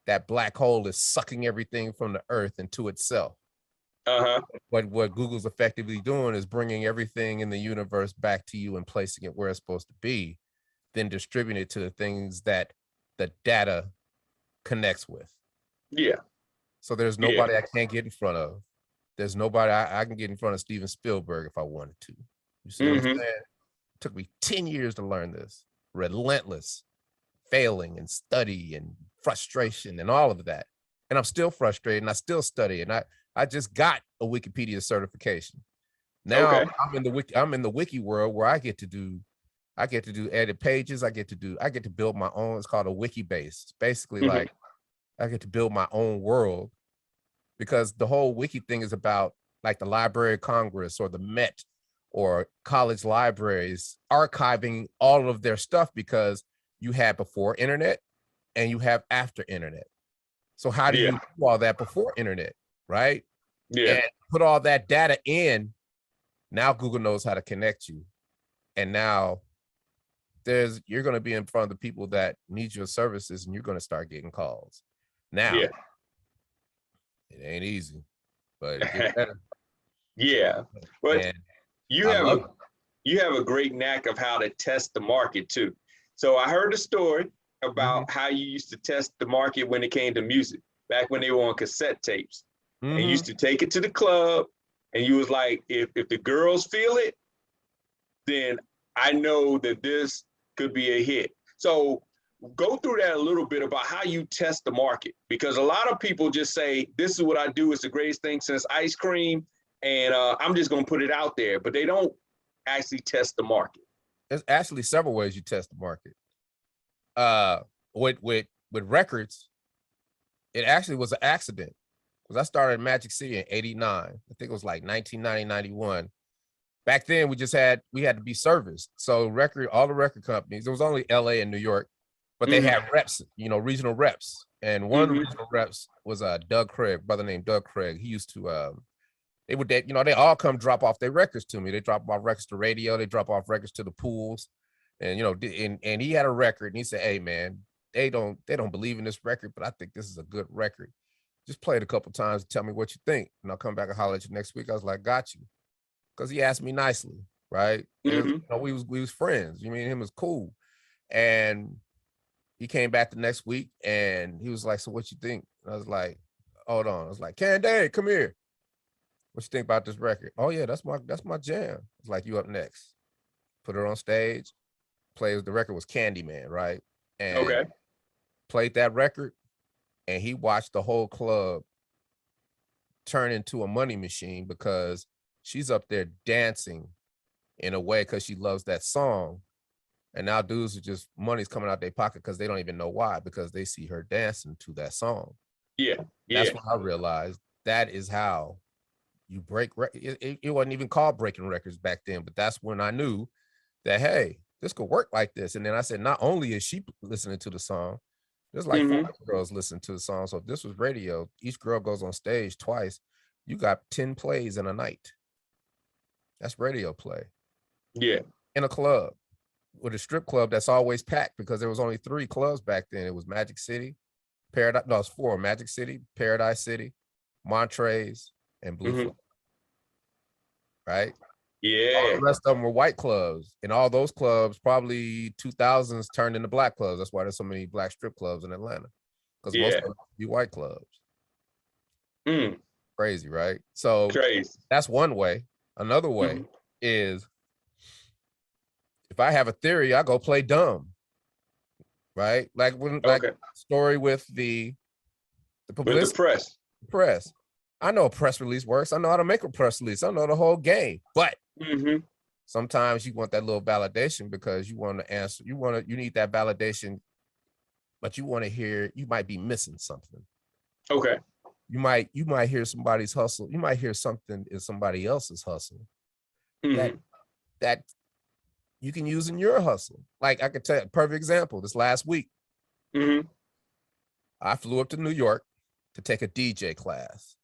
[SPEAKER 2] that black hole is sucking everything from the earth into itself. But what Google's effectively doing is bringing everything in the universe back to you and placing it where it's supposed to be, then distributing it to the things that the data connects with. So there's nobody I can't get in front of. There's nobody I can get in front of Steven Spielberg if I wanted to. You see what I'm saying? It took me 10 years to learn this. Relentless failing and study and frustration and all of that. And I'm still frustrated and I still study. And I just got a Wikipedia certification. Now I'm in the wiki world where I get to do edit pages. I get to build my own. It's called a wiki base. It's basically like I get to build my own world, because the whole wiki thing is about like the Library of Congress or the Met or college libraries archiving all of their stuff, because you had before internet and you have after internet. So how do you do all that before internet, right? And put all that data in. Now Google knows how to connect you. And now you're going to be in front of the people that need your services, and you're going to start getting calls. Now, it ain't easy, but it gets better.
[SPEAKER 1] But you have a great knack of how to test the market too. So I heard a story about how you used to test the market when it came to music, back when they were on cassette tapes. And you used to take it to the club, and you was like, if the girls feel it, then I know that this could be a hit. So go through that a little bit about how you test the market, because a lot of people just say, this is what I do. It's the greatest thing since ice cream. And I'm just going to put it out there, but they don't actually test the market.
[SPEAKER 2] There's actually several ways you test the market. With records, it actually was an accident, because I started in Magic City in '89. I think it was like 1990, 91. Back then, we had to be serviced. So all the record companies, it was only LA and New York, but they had reps, regional reps. And one of the regional reps was Doug Craig, brother named Doug Craig. He used to, they all come drop off their records to me. They drop off records to radio, they drop off records to the pools. And, and he had a record and he said, hey man, they don't believe in this record, but I think this is a good record. Just play it a couple times and tell me what you think. And I'll come back and holler at you next week. I was like, got you. Because he asked me nicely, right? And, we was friends. Me and him was cool. And he came back the next week and he was like, so what you think? And I was like, hold on. I was like, Candace, come here. What you think about this record? Oh yeah, that's my jam. It's like, you up next. Put her on stage. The record was Candyman, right? And played that record, and he watched the whole club turn into a money machine, because she's up there dancing in a way because she loves that song. And now dudes are just, money's coming out their pocket because they don't even know why, because they see her dancing to that song.
[SPEAKER 1] Yeah.
[SPEAKER 2] That's when I realized that is how you break. It wasn't even called breaking records back then, but that's when I knew that, hey, this could work like this. And then I said, not only is she listening to the song, there's like 5 girls listening to the song. So if this was radio, each girl goes on stage twice. You got 10 plays in a night. That's radio play.
[SPEAKER 3] Yeah.
[SPEAKER 2] In a club, with a strip club that's always packed, because there was only 3 clubs back then. It was Magic City, Paradise. No, it's 4: Magic City, Paradise City, Montrez, and Blue Flag. Right?
[SPEAKER 3] Yeah.
[SPEAKER 2] All the rest of them were white clubs, and all those clubs probably 2000s turned into black clubs. That's why there's so many black strip clubs in Atlanta, because most of them be white clubs. Crazy, right? So that's one way. Another way is, if I have a theory, I go play dumb, right? Like when, story with the publicity,
[SPEAKER 3] with the
[SPEAKER 2] press. I know a press release works. I know how to make a press release. I know the whole game, but sometimes you want that little validation, because you want to answer. You need that validation, but you want to hear. You might be missing something.
[SPEAKER 3] Okay.
[SPEAKER 2] You might hear somebody's hustle. You might hear something in somebody else's hustle that you can use in your hustle. Like, I could tell you a perfect example. This last week, I flew up to New York to take a DJ class.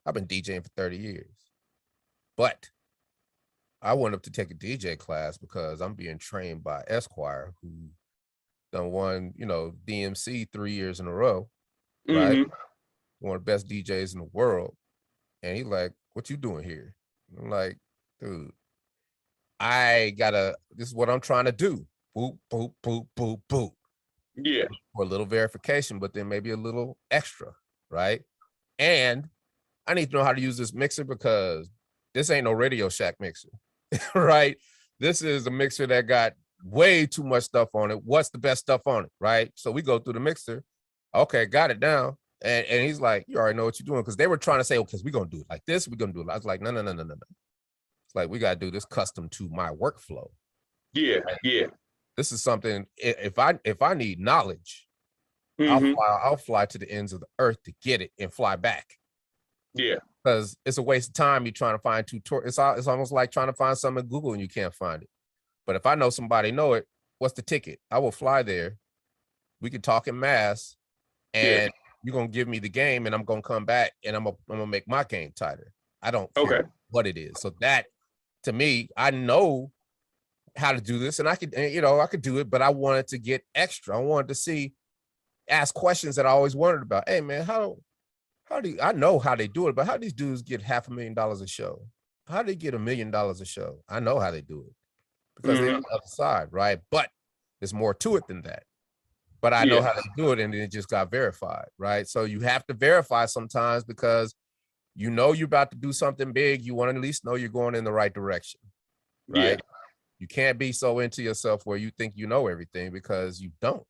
[SPEAKER 2] I've been DJing for 30 years, but I went up to take a DJ class because I'm being trained by Esquire, who done won, DMC 3 years in a row, right? One of the best DJs in the world. And he's like, what you doing here? I'm like, dude, this is what I'm trying to do. Boop, boop, boop, boop, boop.
[SPEAKER 3] Yeah.
[SPEAKER 2] For a little verification, but then maybe a little extra, right? And I need to know how to use this mixer, because this ain't no Radio Shack mixer, right? This is a mixer that got way too much stuff on it. What's the best stuff on it, right? So we go through the mixer. Okay, got it down. And he's like, you already know what you're doing, because they were trying to say, okay, we're going to do it like this. We're going to do it. I was like, no. It's like, we got to do this custom to my workflow.
[SPEAKER 3] Yeah, yeah.
[SPEAKER 2] This is something, if I need knowledge, I'll fly to the ends of the earth to get it and fly back.
[SPEAKER 3] Yeah.
[SPEAKER 2] Because it's a waste of time. You're trying to find it's almost like trying to find something in Google and you can't find it. But if I know somebody know it, what's the ticket? I will fly there. We can talk in mass, and you're going to give me the game, and I'm going to come back, and I'm going to make my game tighter. I don't care what it is. So that, to me, I know how to do this, and I could do it, but I wanted to get extra. I wanted to ask questions that I always wondered about. Hey man, how do I know how they do it, but how do these dudes get $500,000 a show? How do they get $1 million a show? I know how they do it, because they're on the other side, right? But there's more to it than that. But I know how to do it, and it just got verified, right? So you have to verify sometimes, because you're about to do something big. You want to at least know you're going in the right direction, right? You can't be so into yourself where you think you know everything, because you don't.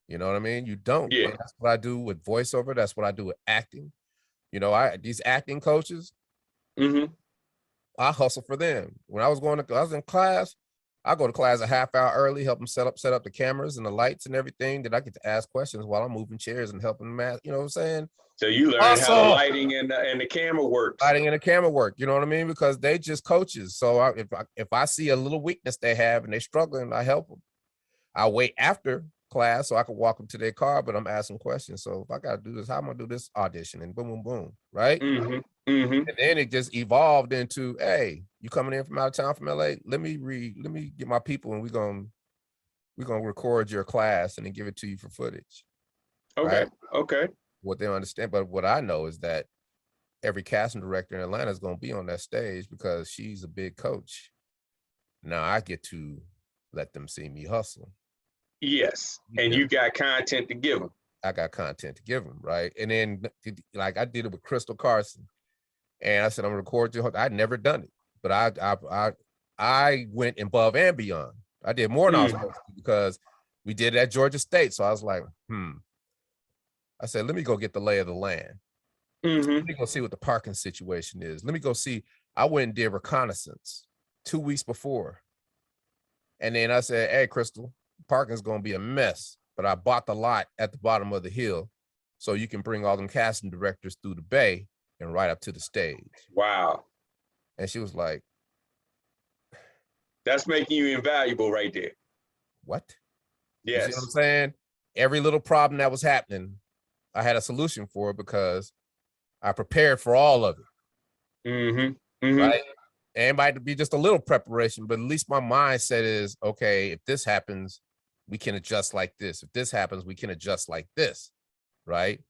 [SPEAKER 2] You know what I mean? You don't.
[SPEAKER 1] Yeah.
[SPEAKER 2] And that's what I do with voiceover. That's what I do with acting. You know, these acting coaches, I hustle for them. When I was in class, I go to class a half hour early, help them set up the cameras and the lights and everything. Then I get to ask questions while I'm moving chairs and helping them. You know what I'm saying?
[SPEAKER 1] So you learn how the lighting and the camera works.
[SPEAKER 2] Lighting and the camera work. You know what I mean? Because they just coaches. So if I see a little weakness they have and they're struggling, I help them. I wait after class so I can walk them to their car, but I'm asking questions. So if I got to do this, how am I gonna do this audition? And boom, boom, boom. Right. And then it just evolved into, hey, you coming in from out of town from LA? Let me get my people and we're gonna record your class and then give it to you for footage.
[SPEAKER 1] Okay.
[SPEAKER 2] Right?
[SPEAKER 1] Okay.
[SPEAKER 2] What they understand, but what I know is that every casting director in Atlanta is going to be on that stage because she's a big coach. Now I get to let them see me hustle.
[SPEAKER 1] Yes, and you got content to give them.
[SPEAKER 2] I got content to give them, right? And then, like, I did it with Crystal Carson, and I said, I'm gonna record you. I'd never done it, but I went above and beyond. I did more than I was supposed to, because we did it at Georgia State. So I was like, I said, let me go get the lay of the land. Let me go see what the parking situation is. Let me go see. I went and did reconnaissance 2 weeks before. And then I said, hey, Crystal, parking's going to be a mess, but I bought the lot at the bottom of the hill so you can bring all them casting directors through the bay and right up to the stage.
[SPEAKER 1] Wow.
[SPEAKER 2] And she was like,
[SPEAKER 1] that's making you invaluable right there.
[SPEAKER 2] What?
[SPEAKER 1] Yes.
[SPEAKER 2] You see what I'm saying? Every little problem that was happening, I had a solution for it because I prepared for all of it. Right? And it might be just a little preparation, but at least my mindset is, okay, if this happens, we can adjust like this. If this happens, we can adjust like this. Right.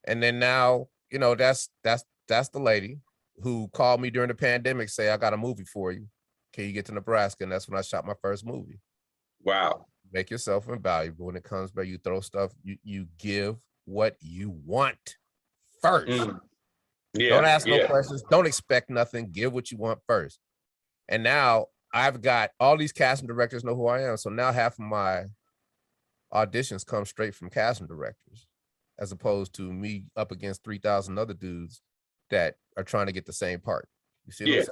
[SPEAKER 2] And then now, you know, that's the lady who called me during the pandemic, say, I got a movie for you. Can you get to Nebraska? And that's when I shot my first movie.
[SPEAKER 1] Wow.
[SPEAKER 2] Make yourself invaluable when it comes by you throw stuff, you give what you want first. Don't ask no questions. Don't expect nothing. Give what you want first. And now I've got all these casting directors know who I am. So now half of my auditions come straight from casting directors, as opposed to me up against 3,000 other dudes that are trying to get the same part. You see what I'm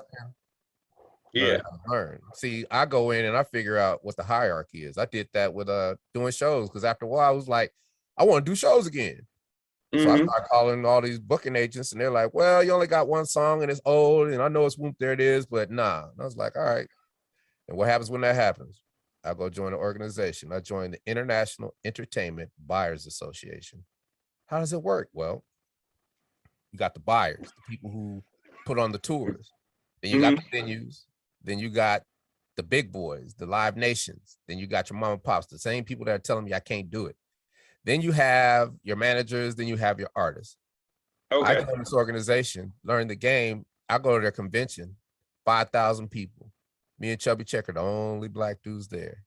[SPEAKER 2] saying? Learn. See, I go in and I figure out what the hierarchy is. I did that with doing shows, because after a while I was like, I want to do shows again. So I started calling all these booking agents, and they're like, well, you only got one song and it's old, and I know it's Whoop, there it is, but nah. And I was like, all right. And what happens when that happens? I go join an organization. I joined the International Entertainment Buyers Association. How does it work? Well, you got the buyers, the people who put on the tours. Then you got the venues. Then you got the big boys, the Live Nations. Then you got your mom and pops, the same people that are telling me I can't do it. Then you have your managers. Then you have your artists. Okay. I joined this organization, learn the game. I go to their convention, 5,000 people. Me and Chubby Checker, the only black dudes there.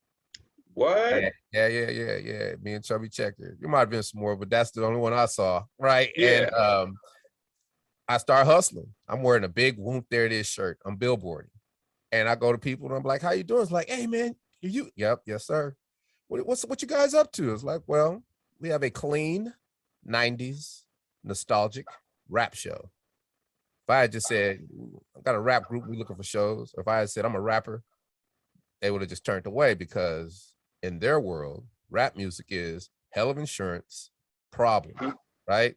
[SPEAKER 1] What?
[SPEAKER 2] Yeah. Me and Chubby Checker. There might have been some more, but that's the only one I saw. Right.
[SPEAKER 1] Yeah.
[SPEAKER 2] And I start hustling. I'm wearing a big Whoop, there it is shirt. I'm billboarding. And I go to people and I'm like, how you doing? It's like, hey man, you? Yep, yes, sir. What you guys up to? It's like, well, we have a clean 90s nostalgic rap show. If I had just said, I've got a rap group, we looking for shows, or if I had said I'm a rapper, they would have just turned away, because in their world, rap music is hell of insurance, problem, right?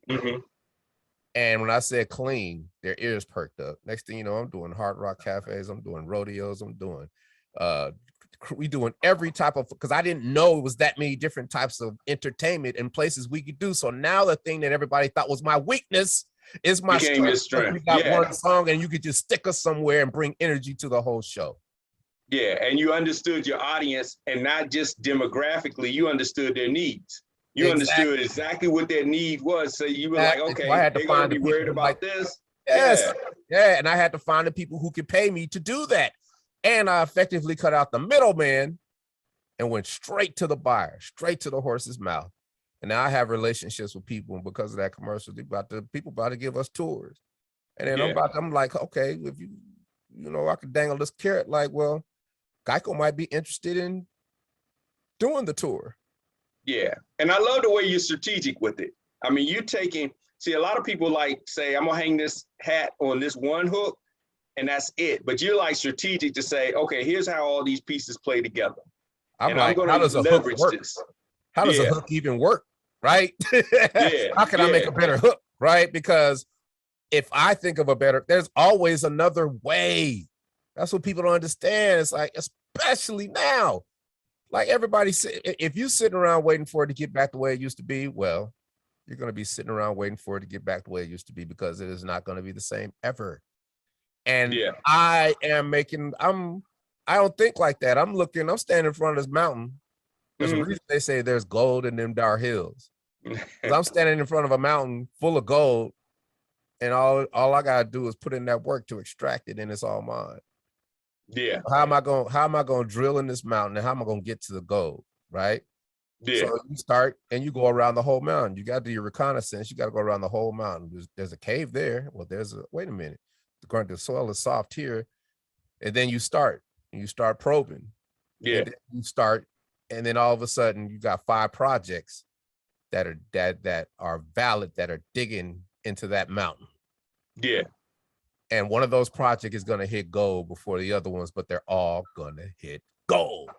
[SPEAKER 2] And when I said clean, their ears perked up. Next thing you know, I'm doing hard rock cafes, I'm doing rodeos, I'm doing we doing every type of, because I didn't know it was that many different types of entertainment and places we could do. So now the thing that everybody thought was my weakness is my strength. We got one song and you could just stick us somewhere and bring energy to the whole show.
[SPEAKER 1] Yeah, and you understood your audience, and not just demographically, you understood their needs. You understood exactly what their need was. So you were like, okay, they're gonna be worried about this.
[SPEAKER 2] Yes. Yeah, and I had to find the people who could pay me to do that. And I effectively cut out the middleman and went straight to the buyer, straight to the horse's mouth. And now I have relationships with people, and because of that commercial, people about to give us tours. And then I'm like, okay, if you know, I could dangle this carrot, like, well, GEICO might be interested in doing the tour.
[SPEAKER 1] Yeah. And I love the way you're strategic with it. I mean, you taking, see, a lot of people like say, I'm gonna hang this hat on this one hook and that's it. But you're like strategic to say, okay, here's how all these pieces play together.
[SPEAKER 2] I'm
[SPEAKER 1] and
[SPEAKER 2] like,
[SPEAKER 1] I'm
[SPEAKER 2] how
[SPEAKER 1] gonna
[SPEAKER 2] does a hook
[SPEAKER 1] leverage
[SPEAKER 2] work?
[SPEAKER 1] this.
[SPEAKER 2] How does a
[SPEAKER 1] Yeah.
[SPEAKER 2] hook even work? Right?
[SPEAKER 1] Yeah.
[SPEAKER 2] How can I make a better hook? Right? Because if I think of a better, there's always another way. That's what people don't understand. It's like, especially now, like everybody said, if you're sitting around waiting for it to get back the way it used to be, well, you're going to be sitting around waiting for it to get back the way it used to be, because it is not going to be the same ever. And
[SPEAKER 1] Yeah.
[SPEAKER 2] I don't think like that. I'm standing in front of this mountain. There's a reason they say there's gold in them dark hills. I'm standing in front of a mountain full of gold, and all I gotta do is put in that work to extract it, and it's all mine.
[SPEAKER 1] Yeah.
[SPEAKER 2] How am I going to drill in this mountain, and how am I going to get to the gold? Right.
[SPEAKER 1] Yeah.
[SPEAKER 2] So you start and you go around the whole mountain. You got to do your reconnaissance. You got to go around the whole mountain. There's a cave there. Well, wait a minute. The soil is soft here. And then you start probing.
[SPEAKER 1] Yeah.
[SPEAKER 2] And then and then all of a sudden you got 5 projects that are valid, that are digging into that mountain.
[SPEAKER 1] Yeah.
[SPEAKER 2] And one of those projects is going to hit gold before the other ones, but they're all going to hit gold.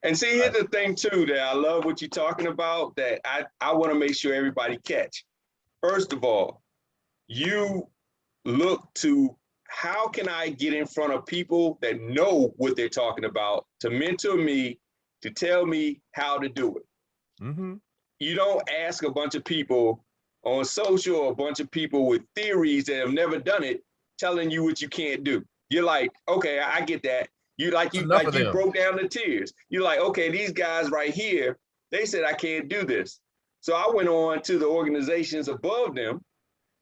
[SPEAKER 1] And see, here's the thing too, that I love what you're talking about, that I want to make sure everybody catch. First of all, you look to how can I get in front of people that know what they're talking about to mentor me, to tell me how to do it.
[SPEAKER 2] Mm-hmm.
[SPEAKER 1] You don't ask a bunch of people on social, or a bunch of people with theories that have never done it, telling you what you can't do. You're like, okay, I get that. You broke down the tiers. You're like, okay, these guys right here, they said I can't do this. So I went on to the organizations above them,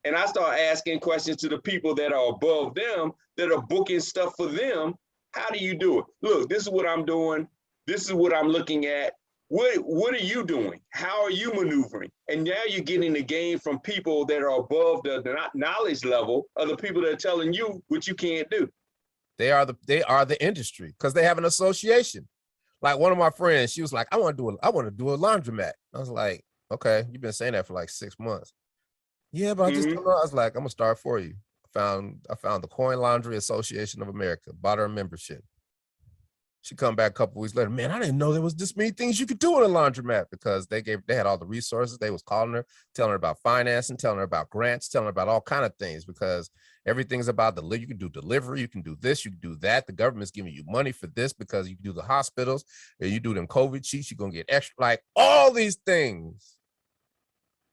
[SPEAKER 1] and I started asking questions to the people that are above them, that are booking stuff for them. How do you do it? Look, this is what I'm doing. This is what I'm looking at. What are you doing? How are you maneuvering? And now you're getting the game from people that are above the knowledge level of the people that are telling you what you can't do.
[SPEAKER 2] They are the industry, because they have an association. Like one of my friends, she was like, I want to do a laundromat. I was like, okay, you've been saying that for like 6 months. Yeah, but I just don't know. I was like, I'm gonna start for you. I found the Coin Laundry Association of America, bought her a membership. She come back a couple weeks later, man, I didn't know there was this many things you could do in a laundromat, because they had all the resources. They was calling her, telling her about financing, telling her about grants, telling her about all kind of things, because everything's about you can do delivery, you can do this, you can do that. The government's giving you money for this because you can do the hospitals, and you do them COVID sheets, you're gonna get extra, like all these things.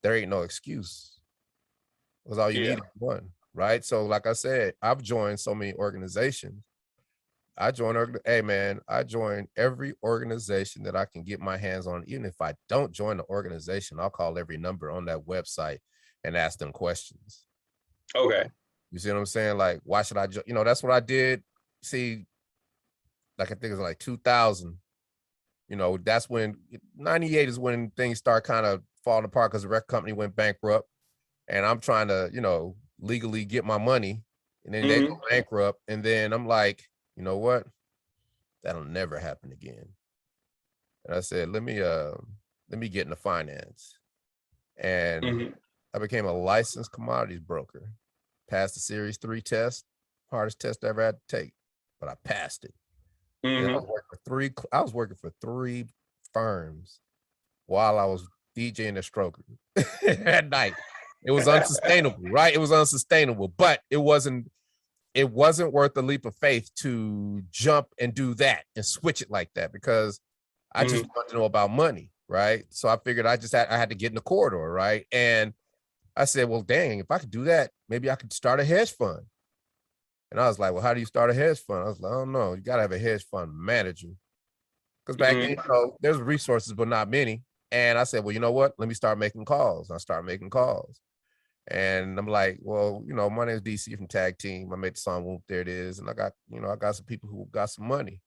[SPEAKER 2] There ain't no excuse. It was all you needed, one, right? So like I said, I've joined so many organizations. I join every organization that I can get my hands on. Even if I don't join the organization, I'll call every number on that website and ask them questions.
[SPEAKER 1] Okay.
[SPEAKER 2] You see what I'm saying? Like, why should I join? That's what I did. See, like I think it was like 2000. That's when 98 is when things start kind of falling apart, because the record company went bankrupt, and I'm trying to, legally get my money, and then they go bankrupt, and then I'm like, you know what? That'll never happen again. And I said, let me get into finance. And I became a licensed commodities broker. Passed the Series 3 test, hardest test I ever had to take, but I passed it. And I was working for 3 firms while I was DJing the stroker at night. It was unsustainable, right? It was unsustainable, but it wasn't worth the leap of faith to jump and do that and switch it like that, because I just wanted to know about money, right? So I figured I had to get in the corridor, right? And I said, well, dang, if I could do that, maybe I could start a hedge fund. And I was like, well, how do you start a hedge fund? I was like, I don't know. You got to have a hedge fund manager. Because back then, there's resources, but not many. And I said, well, you know what? Let me start making calls. I started making calls. And I'm like, well, my name is DC from Tag Team. I made the song Whoop, There It Is. And I got some people who got some money.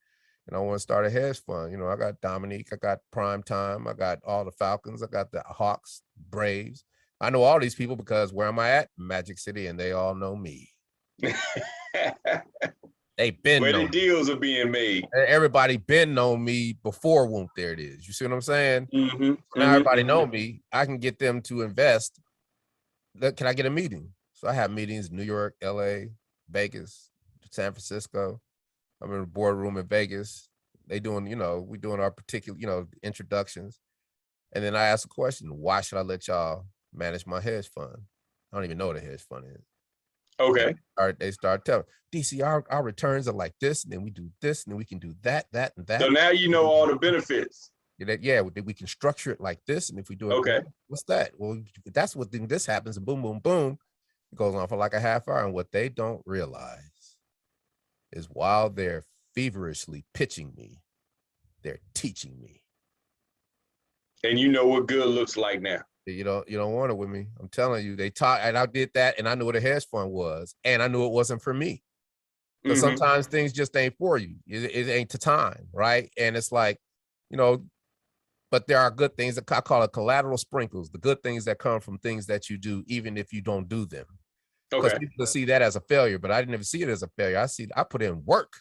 [SPEAKER 2] And I want to start a hedge fund. I got Dominique, I got Prime Time, I got all the Falcons, I got the Hawks, Braves. I know all these people because where am I at? Magic City, and they all know me. They been
[SPEAKER 1] Where the
[SPEAKER 2] known me.
[SPEAKER 1] deals are being made.
[SPEAKER 2] Everybody been known me before Whoop. There it is. You see what I'm saying?
[SPEAKER 1] Mm-hmm.
[SPEAKER 2] Now everybody know me. I can get them to invest. Can I get a meeting? So I have meetings in New York, LA, Vegas, San Francisco. I'm in a boardroom in Vegas. They doing, we doing our particular, introductions. And then I ask a question, why should I let y'all manage my hedge fund? I don't even know what a hedge fund is.
[SPEAKER 1] Okay.
[SPEAKER 2] They start telling DC, our returns are like this, and then we do this, and then we can do that, and that.
[SPEAKER 1] So now you know all the benefits.
[SPEAKER 2] Yeah, we can structure it like this, and if we do it,
[SPEAKER 1] okay,
[SPEAKER 2] what's that? Well, that's what then this happens, and boom, boom, boom. It goes on for like a half hour, and what they don't realize is while they're feverishly pitching me, they're teaching me.
[SPEAKER 1] And you know what good looks like now.
[SPEAKER 2] You don't want it with me. I'm telling you, they taught, and I did that, and I knew what a hedge fund was, and I knew it wasn't for me. Because sometimes things just ain't for you. It ain't the time, right? And it's like, but there are good things that I call it collateral sprinkles, the good things that come from things that you do, even if you don't do them. Because people see that as a failure, but I didn't even see it as a failure. I put in work.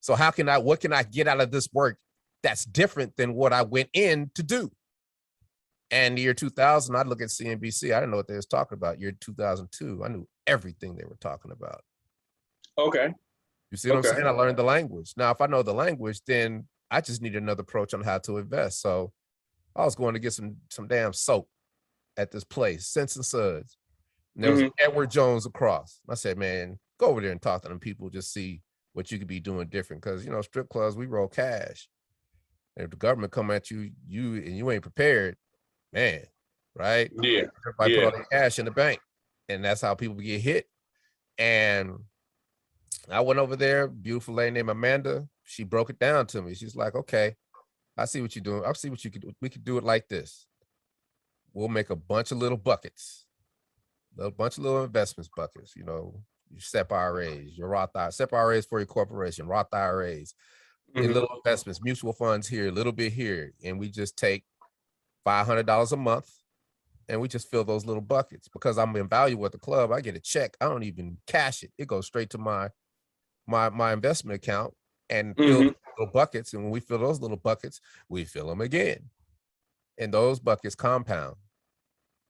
[SPEAKER 2] So what can I get out of this work that's different than what I went in to do? And the year 2000, I'd look at CNBC. I didn't know what they was talking about. Year 2002, I knew everything they were talking about.
[SPEAKER 1] Okay.
[SPEAKER 2] You see what I'm saying? I learned the language. Now, if I know the language, then I just need another approach on how to invest. So I was going to get some damn soap at this place, Sense and Suds. And there was Edward Jones across. I said, man, go over there and talk to them people, just see what you could be doing different. Because, strip clubs, we roll cash. And if the government come at you and you ain't prepared, man, right?
[SPEAKER 1] Yeah.
[SPEAKER 2] Everybody put all their cash in the bank. And that's how people get hit. And I went over there, beautiful lady named Amanda. She broke it down to me. She's like, okay, I see what you're doing. I see what you could do. We could do it like this. We'll make a bunch of little buckets, a bunch of little investments buckets, your SEP IRAs, your Roth IRAs, SEP IRAs for your corporation, Roth IRAs, little investments, mutual funds here, a little bit here. And we just take $500 a month and we just fill those little buckets. Because I'm invaluable at the club, I get a check. I don't even cash it. It goes straight to my investment account and fill little buckets. And when we fill those little buckets, we fill them again. And those buckets compound.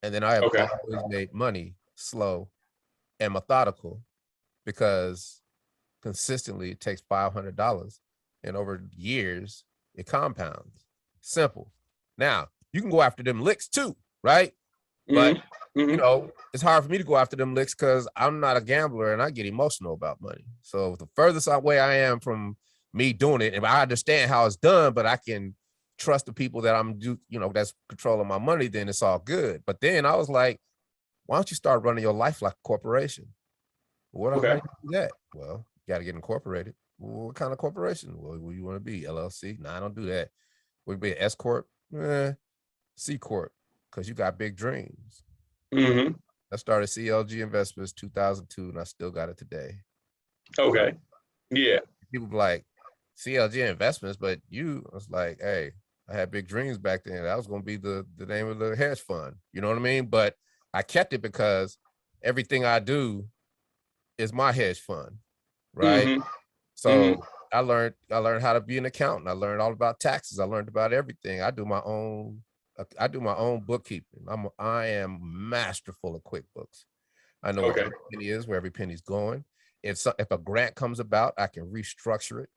[SPEAKER 2] And then I have always made money slow and methodical, because consistently it takes $500 and over years it compounds. Simple. Now you can go after them licks too, right? But it's hard for me to go after them licks because I'm not a gambler and I get emotional about money. So the furthest away I am from me doing it, and I understand how it's done, but I can trust the people that that's controlling my money, then it's all good. But then I was like, why don't you start running your life like a corporation? What do I do that? Well, you got to get incorporated. Well, what kind of corporation? Well, what do you want to be? LLC? No, I don't do that. Would be an S Corp? C Corp, because you got big dreams. I started CLG Investments 2002, and I still got it today.
[SPEAKER 1] Okay. Yeah.
[SPEAKER 2] People be like, CLG Investments, but I was like, hey, I had big dreams back then. That was going to be the name of the hedge fund. You know what I mean? But I kept it because everything I do is my hedge fund, right? So I learned how to be an accountant. I learned all about taxes. I learned about everything. I do my own bookkeeping. I am masterful at QuickBooks. I know where every penny is, where every penny's going. If a grant comes about, I can restructure it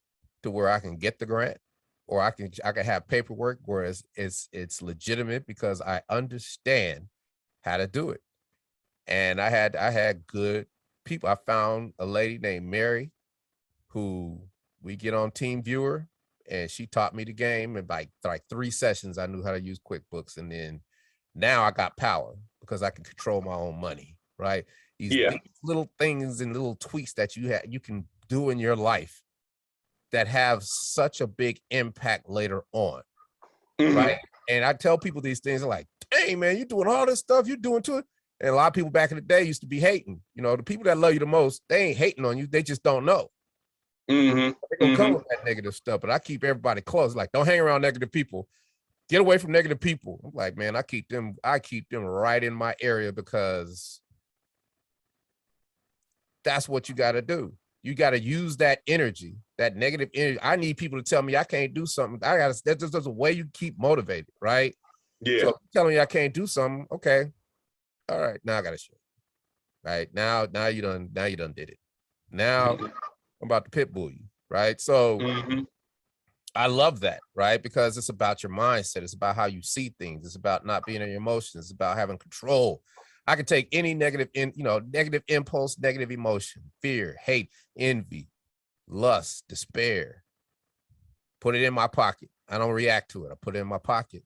[SPEAKER 2] to where I can get the grant, or I can have paperwork where it's legitimate because I understand how to do it. And I had good people. I found a lady named Mary who we get on Team Viewer, and she taught me the game. And like 3 sessions, I knew how to use QuickBooks. And then now I got power because I can control my own money, right? These little things and little tweaks that you can do in your life that have such a big impact later on, right? And I tell people these things, they're like, dang, man, you're doing all this stuff you're doing to it. And a lot of people back in the day used to be hating. The people that love you the most, they ain't hating on you. They just don't know. They're gonna come with that negative stuff, but I keep everybody close. Like, don't hang around negative people. Get away from negative people. I'm like, man, I keep them right in my area because that's what you got to do. You got to use that energy, that negative energy. I need people to tell me I can't do something. That's just a way you keep motivated, right?
[SPEAKER 1] Yeah.
[SPEAKER 2] So telling me I can't do something, okay. All right, now I got to show. Right now you done did it. Now I'm about to pit bull you, right? So I love that, right? Because it's about your mindset. It's about how you see things. It's about not being in your emotions. It's about having control. I can take any negative impulse, negative emotion, fear, hate, envy, lust, despair, put it in my pocket. I don't react to it. I put it in my pocket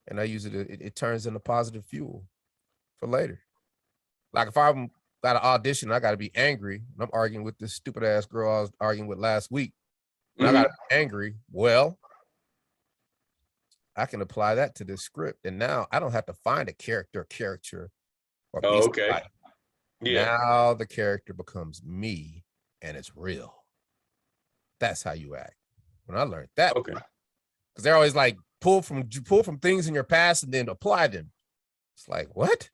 [SPEAKER 2] and I use it. It turns into positive fuel for later. Like if I'm got an audition, I got to be angry. And I'm arguing with this stupid ass girl I was arguing with last week. And I got to be angry. Well, I can apply that to this script. And now I don't have to find a character or piece of life. Yeah. Now the character becomes me and it's real. That's how you act. When I learned that, because they're always like pull from things in your past and then apply them. It's like, what?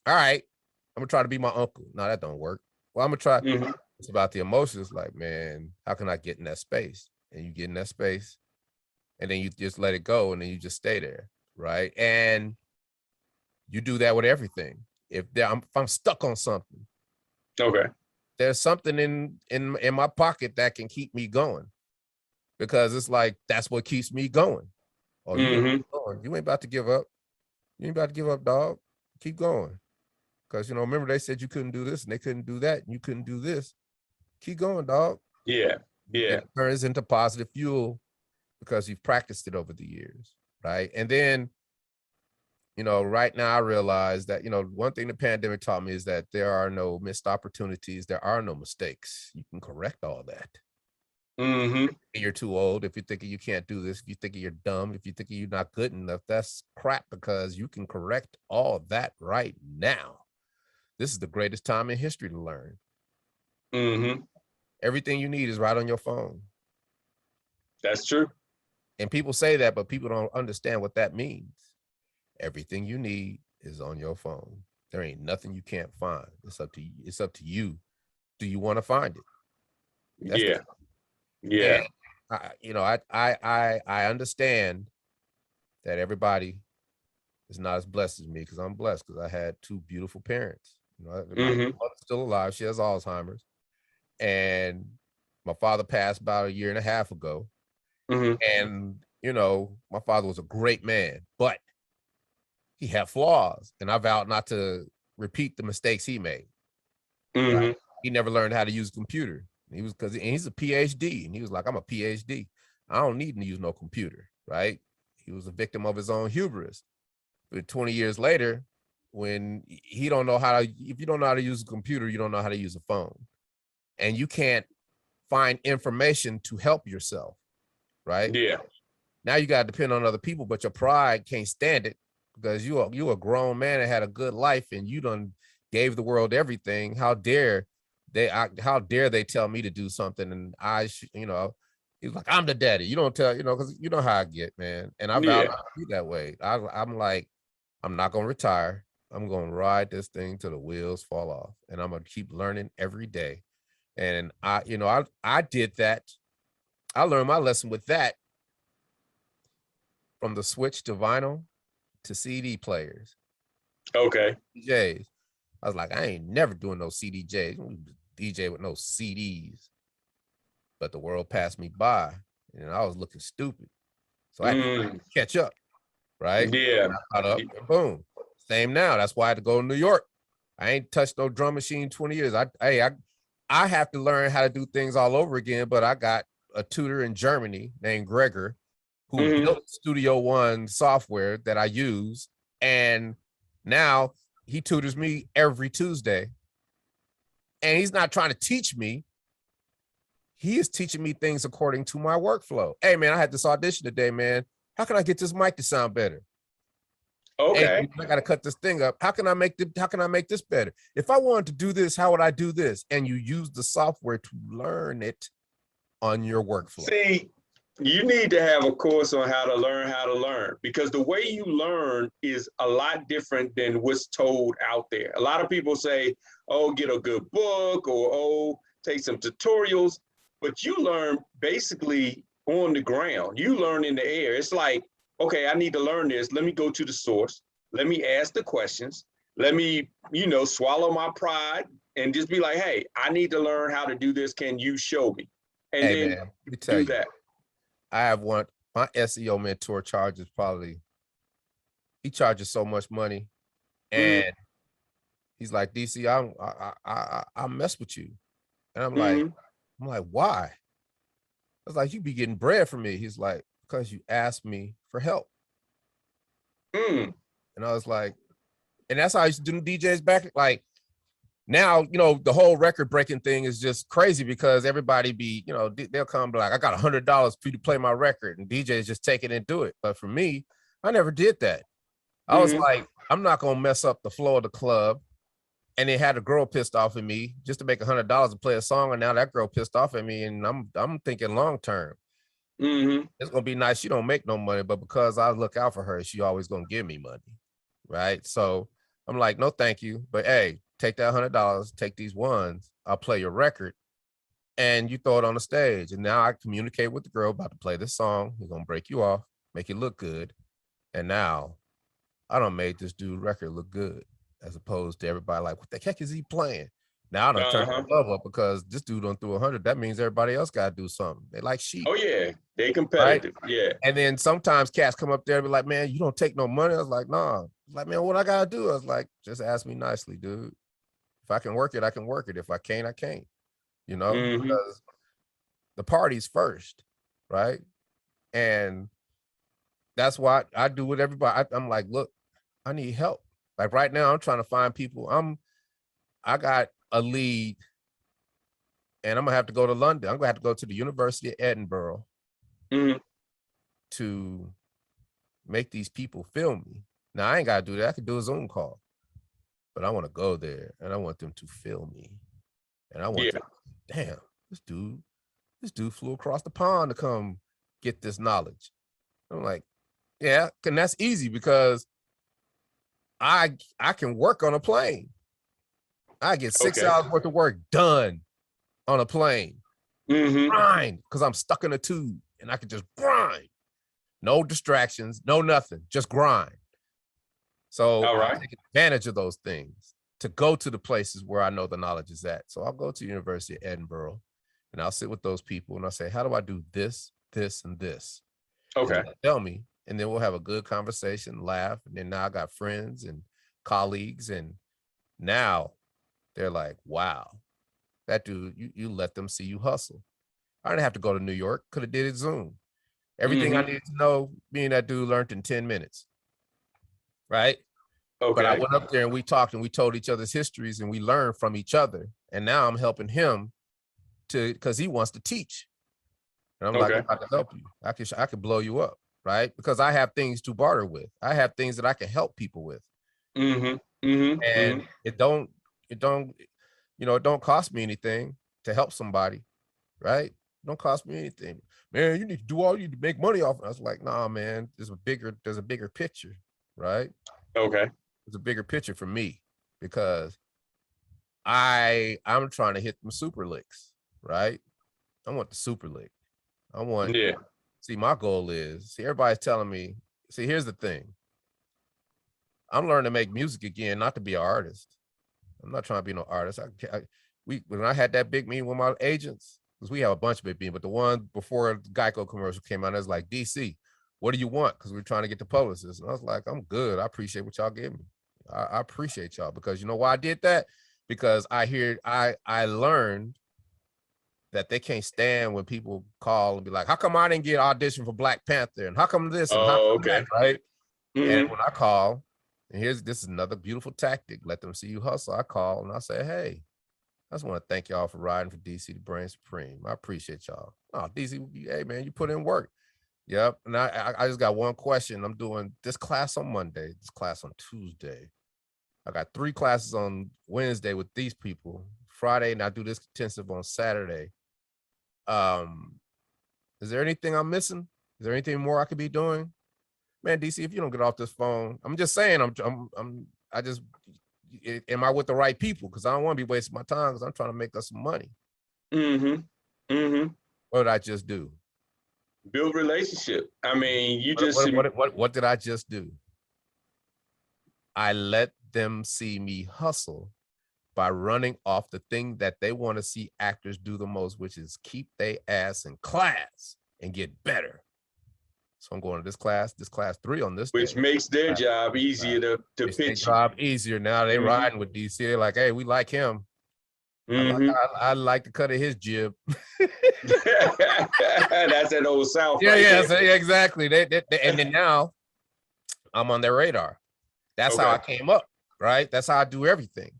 [SPEAKER 2] All right, I'm gonna try to be my uncle. No, that don't work. Well, I'm gonna try. It's about the emotions. Like, man, how can I get in that space? And you get in that space, and then you just let it go, and then you just stay there, right? And you do that with everything. If I'm stuck on something, there's something in my pocket that can keep me going, because it's like that's what keeps me going. Oh, you ain't about to give up. You ain't about to give up, dog. Keep going. Because, remember they said you couldn't do this and they couldn't do that and you couldn't do this. Keep going, dog.
[SPEAKER 1] Yeah.
[SPEAKER 2] It turns into positive fuel because you've practiced it over the years, right? And then, right now I realize that, one thing the pandemic taught me is that there are no missed opportunities. There are no mistakes. You can correct all that. You're too old. If you're thinking you can't do this, if you're thinking you're dumb, if you're thinking you're not good enough, that's crap, because you can correct all that right now. This is the greatest time in history to learn. Everything you need is right on your phone.
[SPEAKER 1] That's true.
[SPEAKER 2] And people say that, but people don't understand what that means. Everything you need is on your phone. There ain't nothing you can't find. It's up to you. It's up to you. Do you want to find it? That's and I understand that everybody is not as blessed as me, because I'm blessed because I had two beautiful parents. My mother's still alive. She has Alzheimer's. And my father passed about 1.5 years ago. And, my father was a great man, but he had flaws. And I vowed not to repeat the mistakes he made. Right? He never learned how to use a computer. Because he's a PhD. And he was like, I'm a PhD. I don't need to use no computer, right? He was a victim of his own hubris. But 20 years later, when if you don't know how to use a computer, you don't know how to use a phone. And you can't find information to help yourself, right? Yeah. Now you got to depend on other people, but your pride can't stand it, because you a grown man that had a good life and you done gave the world everything. How dare they tell me to do something? And he's like, I'm the daddy. You don't tell, because you know how I get, man. And I vow not to be that way. I'm like, I'm not going to retire. I'm going to ride this thing till the wheels fall off, and I'm going to keep learning every day. And I did that. I learned my lesson with that from the switch to vinyl to CD players. DJs. I was like, I ain't never doing no CDJs. DJ with no CDs. But the world passed me by, and I was looking stupid. So I had to catch up, right? Yeah. I caught up, and boom. Same now. That's why I had to go to New York. I ain't touched no drum machine 20 years. I have to learn how to do things all over again, but I got a tutor in Germany named Gregor, who built Studio One software that I use. And now he tutors me every Tuesday. And he's not trying to teach me. He is teaching me things according to my workflow. Hey, man, I had this audition today, man. How can I get this mic to sound better? Hey, I got to cut this thing up. How can I make this better? If I wanted to do this, how would I do this? And you use the software to learn it on your workflow.
[SPEAKER 1] See, You need to have a course on how to learn, because the way you learn is a lot different than what's told out there. A lot of people say, oh, get a good book, or oh, take some tutorials, but you learn basically on the ground. You learn in the air. It's like, okay, I need to learn this. Let me go to the source. Let me ask the questions. Let me, swallow my pride and just be like, hey, I need to learn how to do this. Can you show me? And
[SPEAKER 2] Hey
[SPEAKER 1] then
[SPEAKER 2] man, let me tell
[SPEAKER 1] do
[SPEAKER 2] you,
[SPEAKER 1] that.
[SPEAKER 2] I have my SEO mentor charges he charges so much money, and he's like, DC, I mess with you. And I'm like, why? I was like, you be getting bread from me. He's like, because you asked me for help. And I was like, and that's how I used to do DJs back. Like now, the whole record breaking thing is just crazy because everybody they'll come and be like, I got $100 for you to play my record, and DJs just take it and do it. But for me, I never did that. I was like, I'm not gonna mess up the flow of the club. And it had a girl pissed off at me just to make $100 to play a song, and now that girl pissed off at me, and I'm thinking long term. It's gonna be nice. She don't make no money, but because I look out for her, she always gonna give me money, right? So I'm like, no, thank you. But hey, take that $100, take these ones. I'll play your record, and you throw it on the stage. And now I communicate with the girl about to play this song. We're gonna break you off, make it look good, and now I done made this dude record look good, as opposed to everybody like, what the heck is he playing? Now I done turned the love up because this dude done threw 100. That means everybody else got to do something. They like sheep.
[SPEAKER 1] Oh yeah, they competitive. Right? Yeah.
[SPEAKER 2] And then sometimes cats come up there and be like, man, you don't take no money. I was like, nah. Like, man, what I gotta do? I was like, just ask me nicely, dude. If I can work it, I can work it. If I can't, I can't. Because the party's first, right? And that's why I do with everybody. I'm like, look, I need help. Like right now, I'm trying to find people. I got a lead, and I'm gonna have to go to London. I'm gonna have to go to the University of Edinburgh to make these people film me. Now I ain't gotta do that. I could do a Zoom call, but I want to go there and I want them to film me. And I want them, damn, this dude flew across the pond to come get this knowledge. I'm like, yeah, and that's easy because I can work on a plane. I get 6 hours worth of work done on a plane. Grind, because I'm stuck in a tube and I can just grind. No distractions, no nothing, just grind. So I take advantage of those things to go to the places where I know the knowledge is at. So I'll go to the University of Edinburgh and I'll sit with those people and I'll say, how do I do this, this, and this?
[SPEAKER 1] Okay.
[SPEAKER 2] And tell me, and then we'll have a good conversation, laugh. And then now I got friends and colleagues, and now they're like, wow, that dude, you let them see you hustle. I didn't have to go to New York, could have did it Zoom. Everything I needed to know, being that dude learned in 10 minutes, right? Okay. But I went up there and we talked and we told each other's histories and we learned from each other. And now I'm helping him because he wants to teach. And I'm like, I'm about to help you. I can blow you up, right? Because I have things to barter with. I have things that I can help people with. And it don't cost me anything to help somebody, right? It don't cost me anything. Man, you need to do all you need to make money off. I was like, nah, man, there's a bigger picture, right? Okay. There's a bigger picture for me because I'm trying to hit them super licks, right? I want the super lick. I want, see, my goal is, everybody's telling me, here's the thing. I'm learning to make music again, not to be an artist. I'm not trying to be no artist. When I had that big meeting with my agents, because we have a bunch of big meetings, but the one before the GEICO commercial came out, I was like, DC, what do you want? Because we're trying to get the publicists. And I was like, I'm good. I appreciate what y'all gave me. I appreciate y'all, because you know why I did that? Because I learned that they can't stand when people call and be like, how come I didn't get audition for Black Panther? And how come this? And how come that, right? And when I call, and this is another beautiful tactic, let them see you hustle. I call and I say, hey, I just want to thank y'all for riding for DC to Brain Supreme. I appreciate y'all. Oh, DC, hey man, you put in work. Yep. And I just got one question. I'm doing this class on Monday, this class on Tuesday. I got 3 classes on Wednesday with these people. Friday, and I do this intensive on Saturday. Is there anything I'm missing? Is there anything more I could be doing? Man, DC, if you don't get off this phone, I'm just saying, am I with the right people? Because I don't want to be wasting my time because I'm trying to make us some money.
[SPEAKER 1] Mm-hmm. Mm-hmm.
[SPEAKER 2] What did I just do?
[SPEAKER 1] Build relationship. I mean,
[SPEAKER 2] What did I just do? I let them see me hustle by running off the thing that they want to see actors do the most, which is keep their ass in class and get better. So I'm going to this class 3 on this
[SPEAKER 1] which
[SPEAKER 2] day.
[SPEAKER 1] makes their job easier to
[SPEAKER 2] It's
[SPEAKER 1] pitch.
[SPEAKER 2] their job easier. Now they riding with DC. They're like, hey, we like him. I like the cut of his jib.
[SPEAKER 1] That's that old South.
[SPEAKER 2] Yeah, exactly. And then now I'm on their radar. That's how I came up, right? That's how I do everything.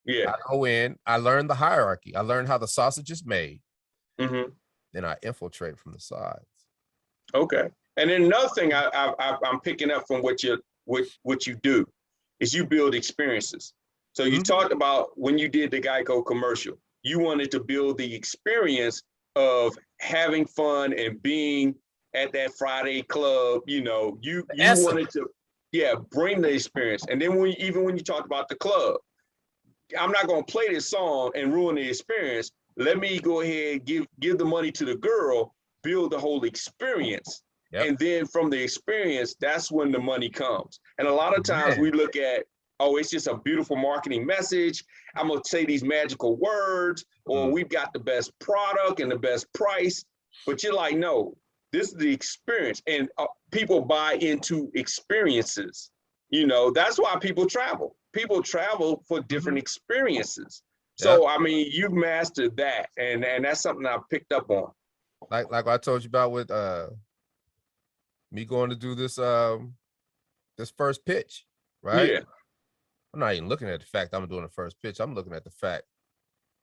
[SPEAKER 1] Yeah.
[SPEAKER 2] I go in, I learn the hierarchy. I learn how the sausage is made. Then I infiltrate from the sides. Okay.
[SPEAKER 1] And then another thing I'm picking up from what you do is you build experiences. So you talked about when you did the GEICO commercial, you wanted to build the experience of having fun and being at that Friday club. You know, you wanted to, bring the experience. And then when you talked about the club, I'm not going to play this song and ruin the experience. Let me go ahead, give the money to the girl, build the whole experience. Yep. And then from the experience, that's when the money comes. And a lot of times we look at, oh, it's just a beautiful marketing message. I'm going to say these magical words, or we've got the best product and the best price. But you're like, no, this is the experience. And people buy into experiences. You know, that's why people travel. People travel for different experiences. So, I mean, you've mastered that. And that's something I picked up on.
[SPEAKER 2] Like I told you about with me going to do this this first pitch, right?
[SPEAKER 1] Yeah.
[SPEAKER 2] I'm not even looking at the fact I'm doing the first pitch. I'm looking at the fact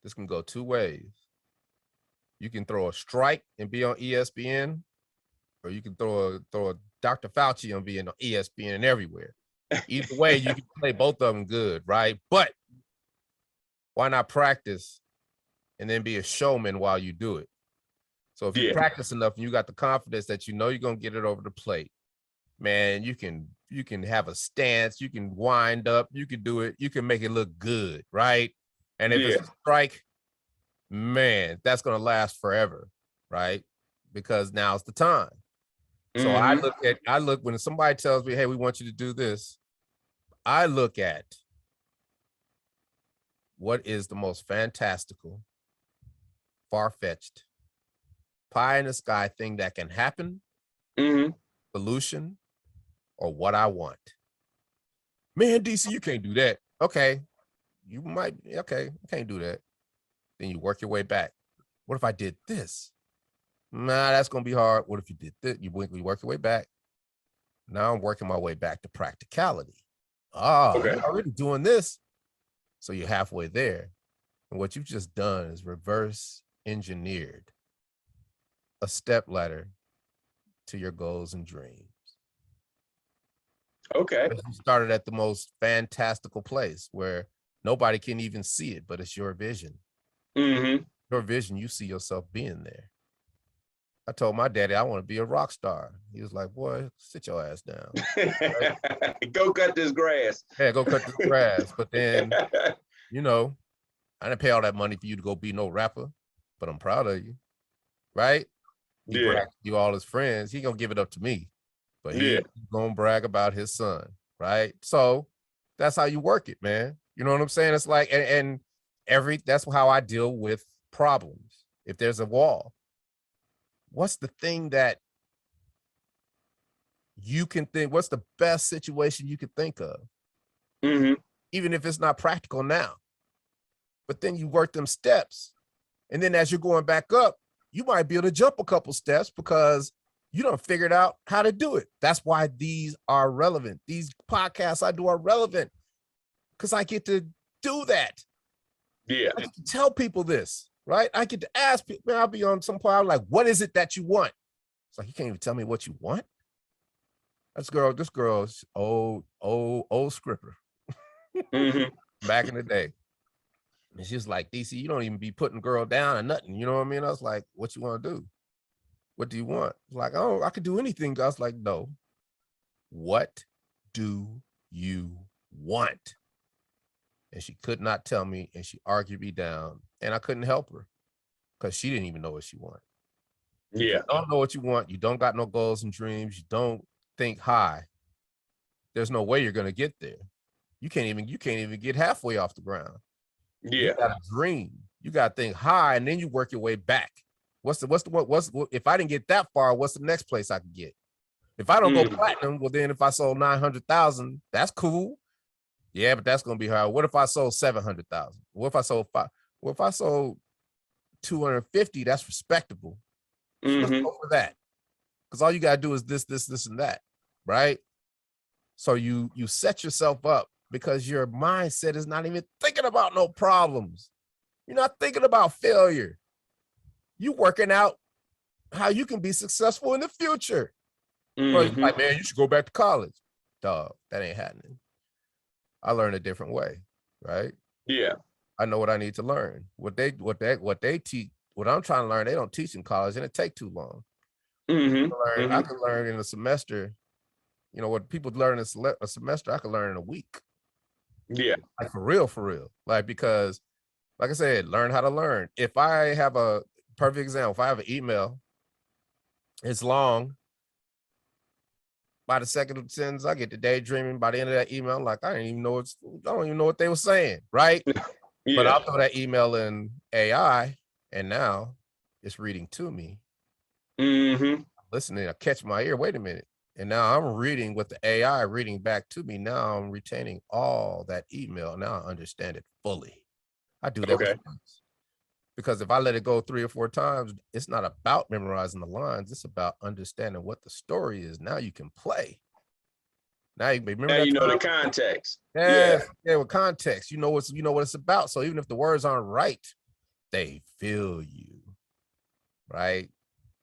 [SPEAKER 2] this can go 2 ways. You can throw a strike and be on ESPN, or you can throw a Dr. Fauci on being on ESPN and everywhere. Either way, you can play both of them good, right? But why not practice and then be a showman while you do it? So if you practice enough and you got the confidence that you know you're gonna get it over the plate, man, you can have a stance, you can wind up, you can do it, you can make it look good, right? And if it's a strike, man, that's gonna last forever, right? Because now's the time. So I look when somebody tells me, hey, we want you to do this, I look at what is the most fantastical, far-fetched, pie in the sky thing that can happen, solution, or what I want. Man, DC, you can't do that. Okay, you might, okay, I can't do that. Then you work your way back. What if I did this? Nah, that's gonna be hard. What if you did this? You work your way back. Now I'm working my way back to practicality. You're already doing this. So you're halfway there. And what you've just done is reverse engineered a step ladder to your goals and dreams.
[SPEAKER 1] Okay.
[SPEAKER 2] You started at the most fantastical place where nobody can even see it, but it's your vision. Your vision, you see yourself being there. I told my daddy I want to be a rock star. He was like, boy, sit your ass down.
[SPEAKER 1] Right? Go cut this grass.
[SPEAKER 2] Yeah, go cut this grass. But then, you know, I didn't pay all that money for you to go be no rapper, but I'm proud of you. Right? He bragged to you all his friends. He gonna give it up to me. But he's gonna brag about his son. Right? So that's how you work it, man. You know what I'm saying? It's like, and that's how I deal with problems. If there's a wall, what's the thing that you can think, what's the best situation you could think of? Even if it's not practical now. But then you work them steps. And then as you're going back up, you might be able to jump a couple steps because you done figured out how to do it. That's why these are relevant. These podcasts I do are relevant because I get to do that. I get to tell people this. Right? I get to ask people, man, I'll be on some point, I'm like, what is it that you want? It's like, you can't even tell me what you want. This girl's old scripper. Back in the day. And she's like, DC, you don't even be putting girl down or nothing. You know what I mean? I was like, what you want to do? What do you want? Like, oh, I could do anything. I was like, no. What do you want? And she could not tell me, and she argued me down, and I couldn't help her because she didn't even know what she wanted.
[SPEAKER 1] Yeah.
[SPEAKER 2] You don't know what you want. You don't got no goals and dreams. You don't think high. There's no way you're going to get there. You can't even get halfway off the ground.
[SPEAKER 1] Yeah.
[SPEAKER 2] You got a dream. You got to think high, and then you work your way back. If I didn't get that far, what's the next place I could get? If I don't go platinum, well, then if I sold 900,000, that's cool. Yeah, but that's going to be hard. What if I sold 700,000? What if I sold five? What if I sold 250? That's respectable. So let's go for that. Because all you got to do is this, and that, right? So you set yourself up because your mindset is not even thinking about no problems. You're not thinking about failure. You working out how you can be successful in the future. Like, man, you should go back to college. Dog, that ain't happening. I learned a different way, right?
[SPEAKER 1] Yeah.
[SPEAKER 2] I know what I need to learn. What they teach, what I'm trying to learn, they don't teach in college, and it take too long. I can learn in a semester. You know what people learn in a semester, I can learn in a week.
[SPEAKER 1] Yeah.
[SPEAKER 2] Like for real. Like, because, like I said, learn how to learn. If I have a perfect example, if I have an email, it's long. By the second sentence, I get to daydreaming. By the end of that email, I'm like, I don't even know what they were saying, right?
[SPEAKER 1] Yeah.
[SPEAKER 2] But I'll throw that email in AI, and now it's reading to me. Listening, I catch my ear. Wait a minute. And now I'm reading with the AI reading back to me. Now I'm retaining all that email. Now I understand it fully. I do that with friends. Because if I let it go 3 or 4 times, it's not about memorizing the lines. It's about understanding what the story is. Now you can play. Now you remember.
[SPEAKER 1] Now you know the context.
[SPEAKER 2] Yeah, with context. You know what it's about. So even if the words aren't right, they feel you, right?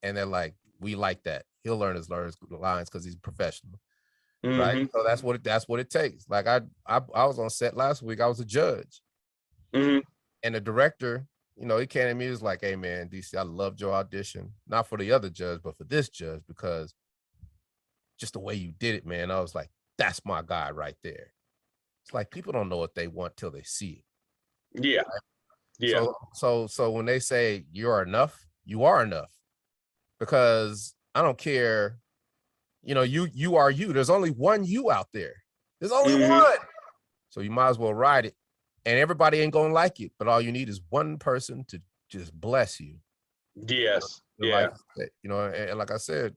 [SPEAKER 2] And they're like, we like that. He'll learn his lines because he's professional, right? So that's what it takes. Like I was on set last week. I was a judge, and the director, you know, he came to me. He was like, "Hey man, DC, I loved your audition. Not for the other judge, but for this judge, because just the way you did it, man." I was like, "That's my guy right there." It's like people don't know what they want till they see it.
[SPEAKER 1] Yeah.
[SPEAKER 2] Right?
[SPEAKER 1] Yeah.
[SPEAKER 2] So when they say you're enough, you are enough. Because I don't care, you know, you are you. There's only one you out there. There's only one. So you might as well ride it. And everybody ain't gonna like it, but all you need is one person to just bless you.
[SPEAKER 1] Yes.
[SPEAKER 2] Yeah. You know, and like I said,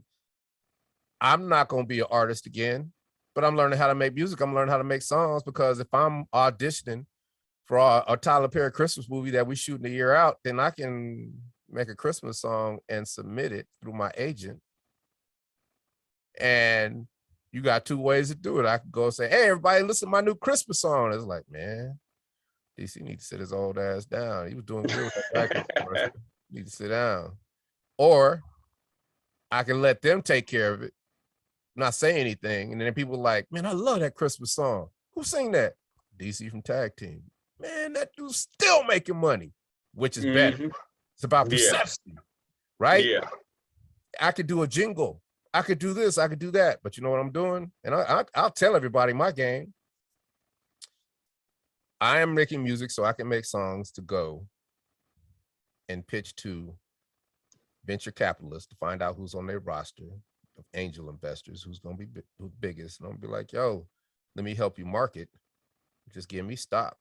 [SPEAKER 2] I'm not gonna be an artist again, but I'm learning how to make music. I'm learning how to make songs, because if I'm auditioning for a Tyler Perry Christmas movie that we shooting a year out, then I can make a Christmas song and submit it through my agent. And you got 2 ways to do it. I could go say, "Hey, everybody, listen to my new Christmas song." It's like, man, DC need to sit his old ass down. He was doing good with that. Need to sit down. Or I can let them take care of it, not say anything. And then people are like, "Man, I love that Christmas song. Who sang that?" DC from Tag Team. Man, that dude's still making money, which is better. It's about perception, right?
[SPEAKER 1] Yeah.
[SPEAKER 2] I could do a jingle. I could do this. I could do that. But you know what I'm doing? And I'll tell everybody my game. I am making music so I can make songs to go and pitch to venture capitalists to find out who's on their roster of angel investors, who's going to be who's biggest. And I'm going to be like, "Yo, let me help you market. Just give me stock."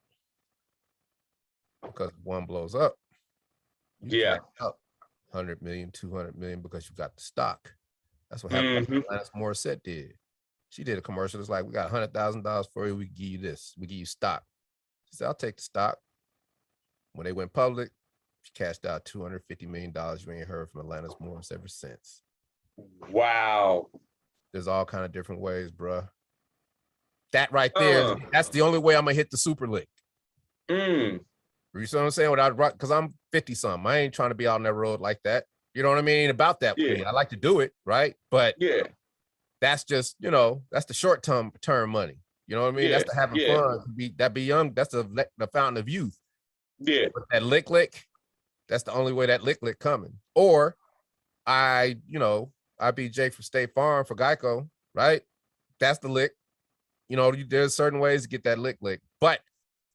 [SPEAKER 2] Because if one blows up, you up 100 million, 200 million, because you got the stock. That's what happened. Alanis Morissette did. She did a commercial. It's like, "We got $100,000 for you. We give you this. We give you stock." She said, "I'll take the stock." When they went public, she cashed out $250 million. You ain't heard from Alanis Morissette ever since.
[SPEAKER 1] Wow.
[SPEAKER 2] There's all kind of different ways, bruh. That right there, that's the only way I'm gonna hit the super lick. You see what I'm saying? Because I'm 50 something. I ain't trying to be out on that road like that. You know what I mean? About that. I like to do it, right? But that's just, you know, that's the short term money. You know what I mean? That's the having fun. Be young. That's the fountain of youth. Yeah. But that lick, that's the only way that lick coming. Or I be Jake for State Farm for GEICO, right? That's the lick. There's certain ways to get that lick, but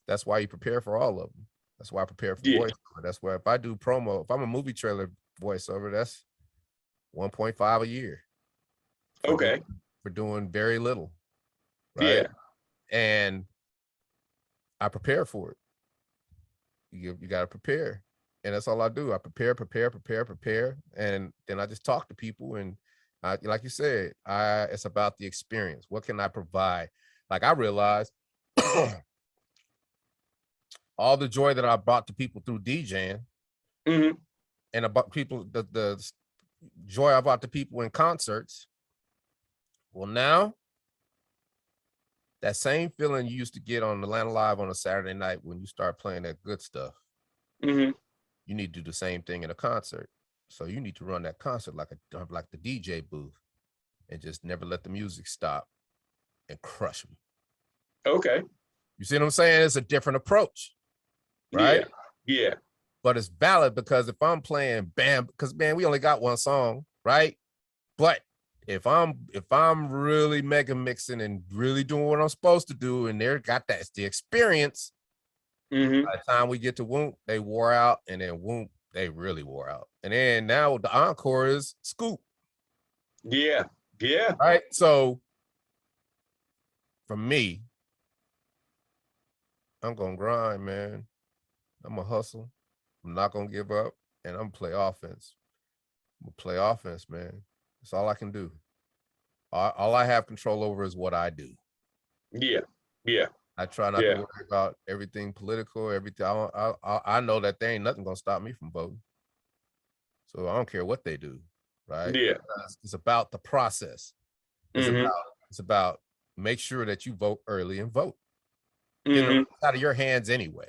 [SPEAKER 2] that's why you prepare for all of them. That's why I prepare for voiceover. That's why if I do promo, if I'm a movie trailer voiceover, that's 1.5 a year. For doing very little, right? And I prepare for it. You got to prepare, and that's all I do. I prepare, and then I just talk to people. And like you said, it's about the experience. What can I provide? Like I realized all the joy that I brought to people through DJing, and about people, the joy I brought to people in concerts. Well, now that same feeling you used to get on Atlanta Live on a Saturday night when you start playing that good stuff, you need to do the same thing in a concert. So you need to run that concert like the DJ booth, and just never let the music stop and crush them.
[SPEAKER 1] Okay.
[SPEAKER 2] You see what I'm saying? It's a different approach, right?
[SPEAKER 1] Yeah.
[SPEAKER 2] But it's valid, because if I'm playing bam, because man, we only got one song, right? But if I'm really mega mixing and really doing what I'm supposed to do, and that's the experience, by the time we get to Whoop, they wore out, and then Whoop, they really wore out. And then now the encore is Scoop.
[SPEAKER 1] Yeah.
[SPEAKER 2] Right. So for me, I'm gonna grind, man. I'm gonna hustle. I'm not gonna give up, and I'm gonna play offense. I'm gonna play offense, man. That's all I can do. All I have control over is what I do.
[SPEAKER 1] Yeah.
[SPEAKER 2] I try not to worry about everything political, everything. I know that there ain't nothing gonna stop me from voting. So I don't care what they do, right?
[SPEAKER 1] Yeah.
[SPEAKER 2] It's about the process. It's about make sure that you vote early and vote. It's out of your hands anyway.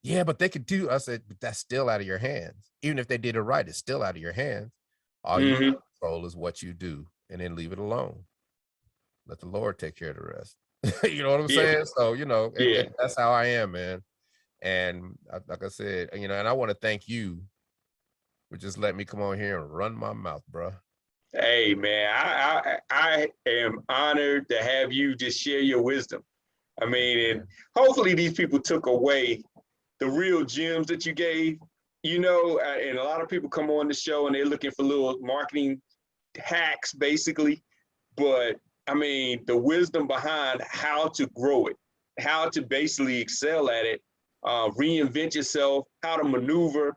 [SPEAKER 2] Yeah, but they could do. I said, but that's still out of your hands. Even if they did it right, it's still out of your hands. All you control is what you do, and then leave it alone. Let the Lord take care of the rest. You know what I'm saying? So, and that's how I am, man. And like I said, and I want to thank you for just letting me come on here and run my mouth, bro.
[SPEAKER 1] Hey, man, I am honored to have you just share your wisdom. I mean, and hopefully these people took away the real gems that you gave, and a lot of people come on the show and they're looking for little marketing hacks, basically. But I mean, the wisdom behind how to grow it, how to basically excel at it, reinvent yourself, how to maneuver.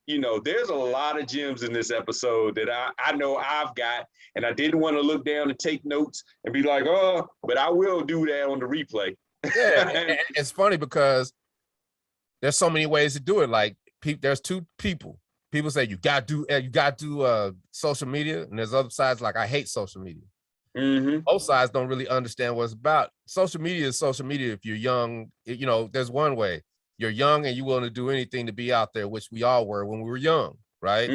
[SPEAKER 1] There's a lot of gems in this episode that I know I've got, and I didn't want to look down and take notes and be like, oh, but I will do that on the replay.
[SPEAKER 2] Yeah, it's funny because there's so many ways to do it. Like there's two people. People say you got to do social media, and there's other sides like I hate social media. Both sides don't really understand what it's about. Social media is social media. If you're young, there's one way. You're young and you're willing to do anything to be out there, which we all were when we were young, right?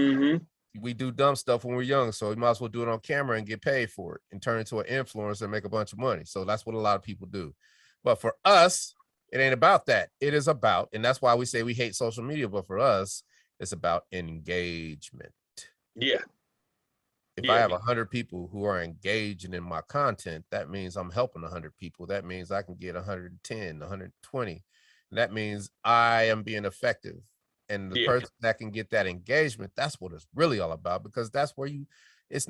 [SPEAKER 2] We do dumb stuff when we're young, so we might as well do it on camera and get paid for it and turn into an influencer and make a bunch of money. So that's what a lot of people do. But for us, it ain't about that. It is about, and that's why we say we hate social media, but for us, it's about engagement.
[SPEAKER 1] Yeah.
[SPEAKER 2] If I have 100 people who are engaging in my content, that means I'm helping 100 people. That means I can get 110, 120. That means I am being effective. And the person that can get that engagement, that's what it's really all about, because that's where it's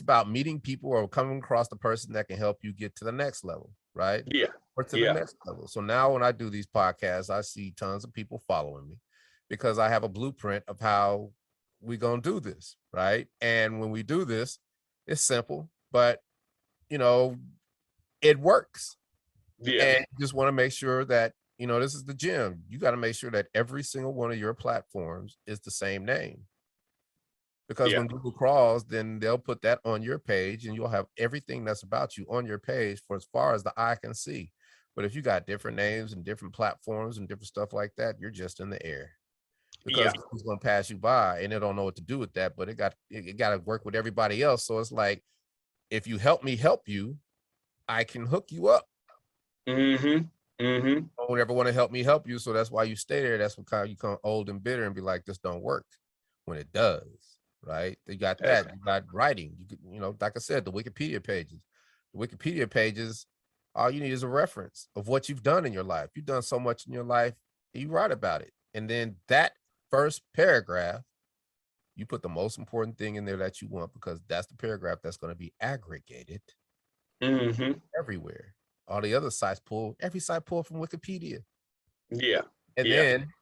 [SPEAKER 2] about meeting people or coming across the person that can help you get to the next level, right?
[SPEAKER 1] Yeah.
[SPEAKER 2] Or to the next level. So now when I do these podcasts, I see tons of people following me because I have a blueprint of how we're going to do this, right? And when we do this, it's simple, but, it works.
[SPEAKER 1] Yeah.
[SPEAKER 2] And you just want to make sure that, this is the gym. You got to make sure that every single one of your platforms is the same name. Because when Google crawls, then they'll put that on your page and you'll have everything that's about you on your page for as far as the eye can see. But if you got different names and different platforms and different stuff like that, you're just in the air. Because it's going to pass you by and they don't know what to do with that, but it got to work with everybody else. So it's like, if you help me help you, I can hook you up. Don't ever want to help me help you, so that's why you stay there. That's what kind of you become old and bitter and be like, this don't work when it does. right? You got
[SPEAKER 1] That's
[SPEAKER 2] that. You got writing. You know, like I said, the Wikipedia pages. The Wikipedia pages, all you need is a reference of what you've done in your life. You've done so much in your life, you write about it. And then that first paragraph, you put the most important thing in there that you want, because that's the paragraph that's going to be aggregated everywhere. All the other sites pull, every site pull from Wikipedia.
[SPEAKER 1] Yeah.
[SPEAKER 2] And
[SPEAKER 1] Yeah.
[SPEAKER 2] then,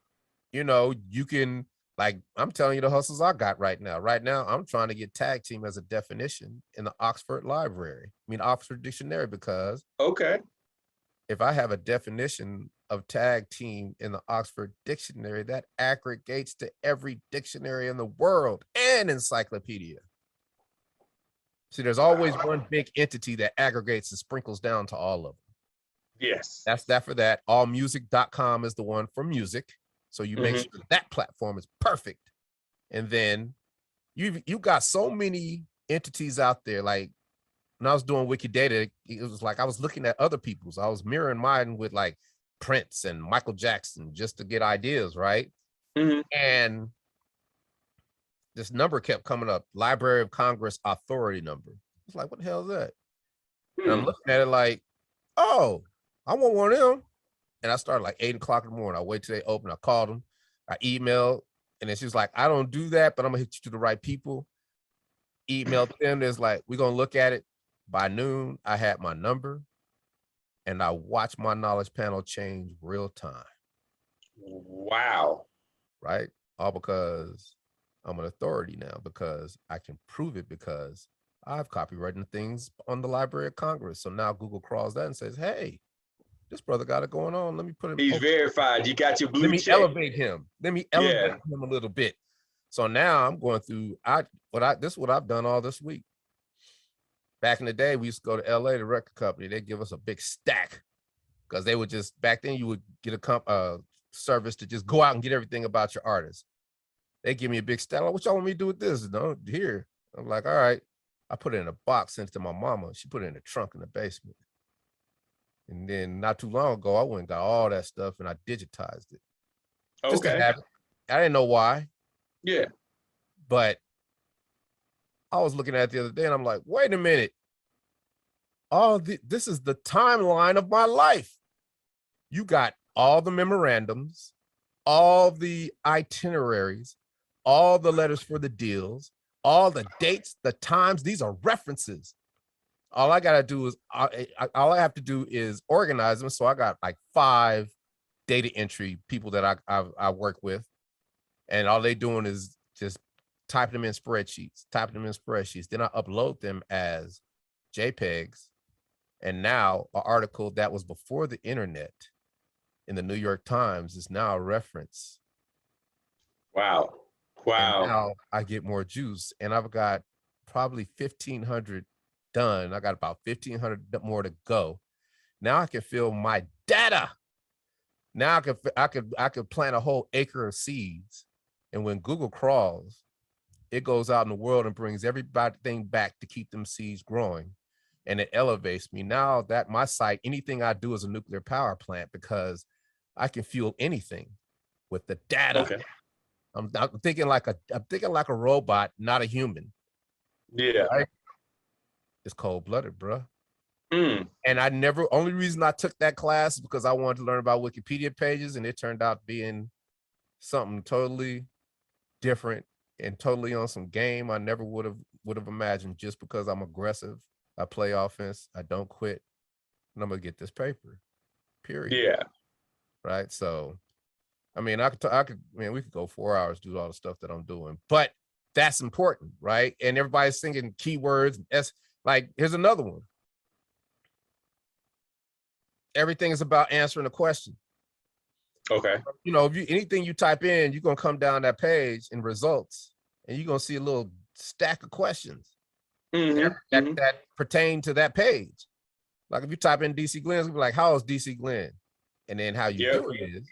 [SPEAKER 2] you know, you can, like, I'm telling you the hustles I got right now. Right now, I'm trying to get tag team as a definition in the Oxford Oxford Dictionary, because
[SPEAKER 1] Okay.
[SPEAKER 2] if I have a definition of tag team in the Oxford Dictionary, that aggregates to every dictionary in the world and encyclopedia. See, there's always one big entity that aggregates and sprinkles down to all of them.
[SPEAKER 1] Yes.
[SPEAKER 2] That's that for that. Allmusic.com is the one for music. So you make sure that platform is perfect. And then you got so many entities out there. Like when I was doing Wikidata, it was like I was looking at other people's. I was mirroring mine with like Prince and Michael Jackson just to get ideas, right? And this number kept coming up, Library of Congress authority number. It's like, what the hell is that? And I'm looking at it like, oh, I want one of them. And I started like 8 o'clock in the morning. I wait till they open. I called them. I emailed. And then she was like, I don't do that, but I'm going to hit you to the right people. Emailed them. There's like, we're going to look at it. By noon, I had my number. And I watched my knowledge panel change real time.
[SPEAKER 1] Wow.
[SPEAKER 2] Right? All because I'm an authority now, because I can prove it, because I've copywritten things on the Library of Congress. So now Google crawls that and says, hey, this brother got it going on. Let me put him.
[SPEAKER 1] He's verified. You got your blue
[SPEAKER 2] Let me
[SPEAKER 1] check.
[SPEAKER 2] elevate him. Let me elevate him a little bit. So now I'm going through, this is what I've done all this week. Back in the day, we used to go to LA, the record company. They'd give us a big stack, because they would just, back then you would get a service to just go out and get everything about your artist. They give me a big stack. Like, what y'all want me to do with this? No, here. I'm like, all right. I put it in a box, sent it to my mama. She put it in the trunk in the basement. And then not too long ago, I went and got all that stuff and I digitized it. Just to have it. I didn't know why.
[SPEAKER 1] Yeah.
[SPEAKER 2] But I was looking at it the other day and I'm like, wait a minute. This is the timeline of my life. You got all the memorandums, all the itineraries, all the letters for the deals, all the dates, the times. These are references. All I gotta do is all I have to do is organize them. So I got like 5 data entry people that I work with, and all they doing is just typing them in spreadsheets. Then I upload them as JPEGs, and now an article that was before the internet in the New York Times is now a reference.
[SPEAKER 1] Wow. Wow.
[SPEAKER 2] And now I get more juice, and I've got probably 1,500 done. I got about 1,500 more to go. Now I can fill my data. Now I could plant a whole acre of seeds, and when Google crawls, it goes out in the world and brings everything back to keep them seeds growing, and it elevates me. Now that my site, anything I do is a nuclear power plant, because I can fuel anything with the data.
[SPEAKER 1] Okay.
[SPEAKER 2] I'm thinking like a robot, not a human.
[SPEAKER 1] Yeah.
[SPEAKER 2] Right? It's cold-blooded, bro.
[SPEAKER 1] Mm.
[SPEAKER 2] And only reason I took that class is because I wanted to learn about Wikipedia pages, and it turned out being something totally different and totally on some game I never would have imagined, just because I'm aggressive. I play offense. I don't quit. And I'm gonna get this paper. Period.
[SPEAKER 1] Yeah.
[SPEAKER 2] Right. So, I mean, we could go 4 hours, do all the stuff that I'm doing, but that's important, right? And everybody's thinking keywords. Like, here's another one. Everything is about answering a question.
[SPEAKER 1] Okay.
[SPEAKER 2] You know, anything you type in, you're gonna come down that page in results, and you're gonna see a little stack of questions that pertain to that page. Like if you type in DC Glenn, it's gonna be like, how is DC Glenn? And then how you do it is,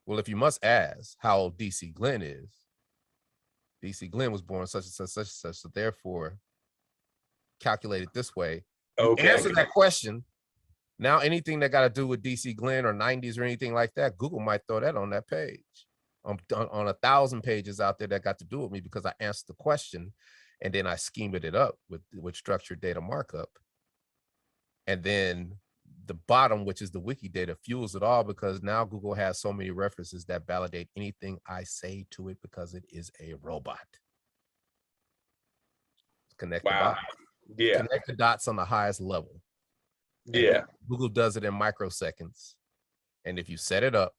[SPEAKER 2] well, if you must ask how old DC Glenn is, DC Glenn was born such and such, such and such, so therefore calculated this way.
[SPEAKER 1] Okay.
[SPEAKER 2] Answer that question. Now anything that got to do with DC Glenn or 90s or anything like that, Google might throw that on that page. on 1,000 pages out there that got to do with me because I answered the question and then I schemed it up with structured data markup. And then the bottom, which is the wiki data, fuels it all because now Google has so many references that validate anything I say to it because it is a robot. Connect the dots.
[SPEAKER 1] Yeah.
[SPEAKER 2] Connect the dots on the highest level.
[SPEAKER 1] Yeah.
[SPEAKER 2] And Google does it in microseconds. And if you set it up,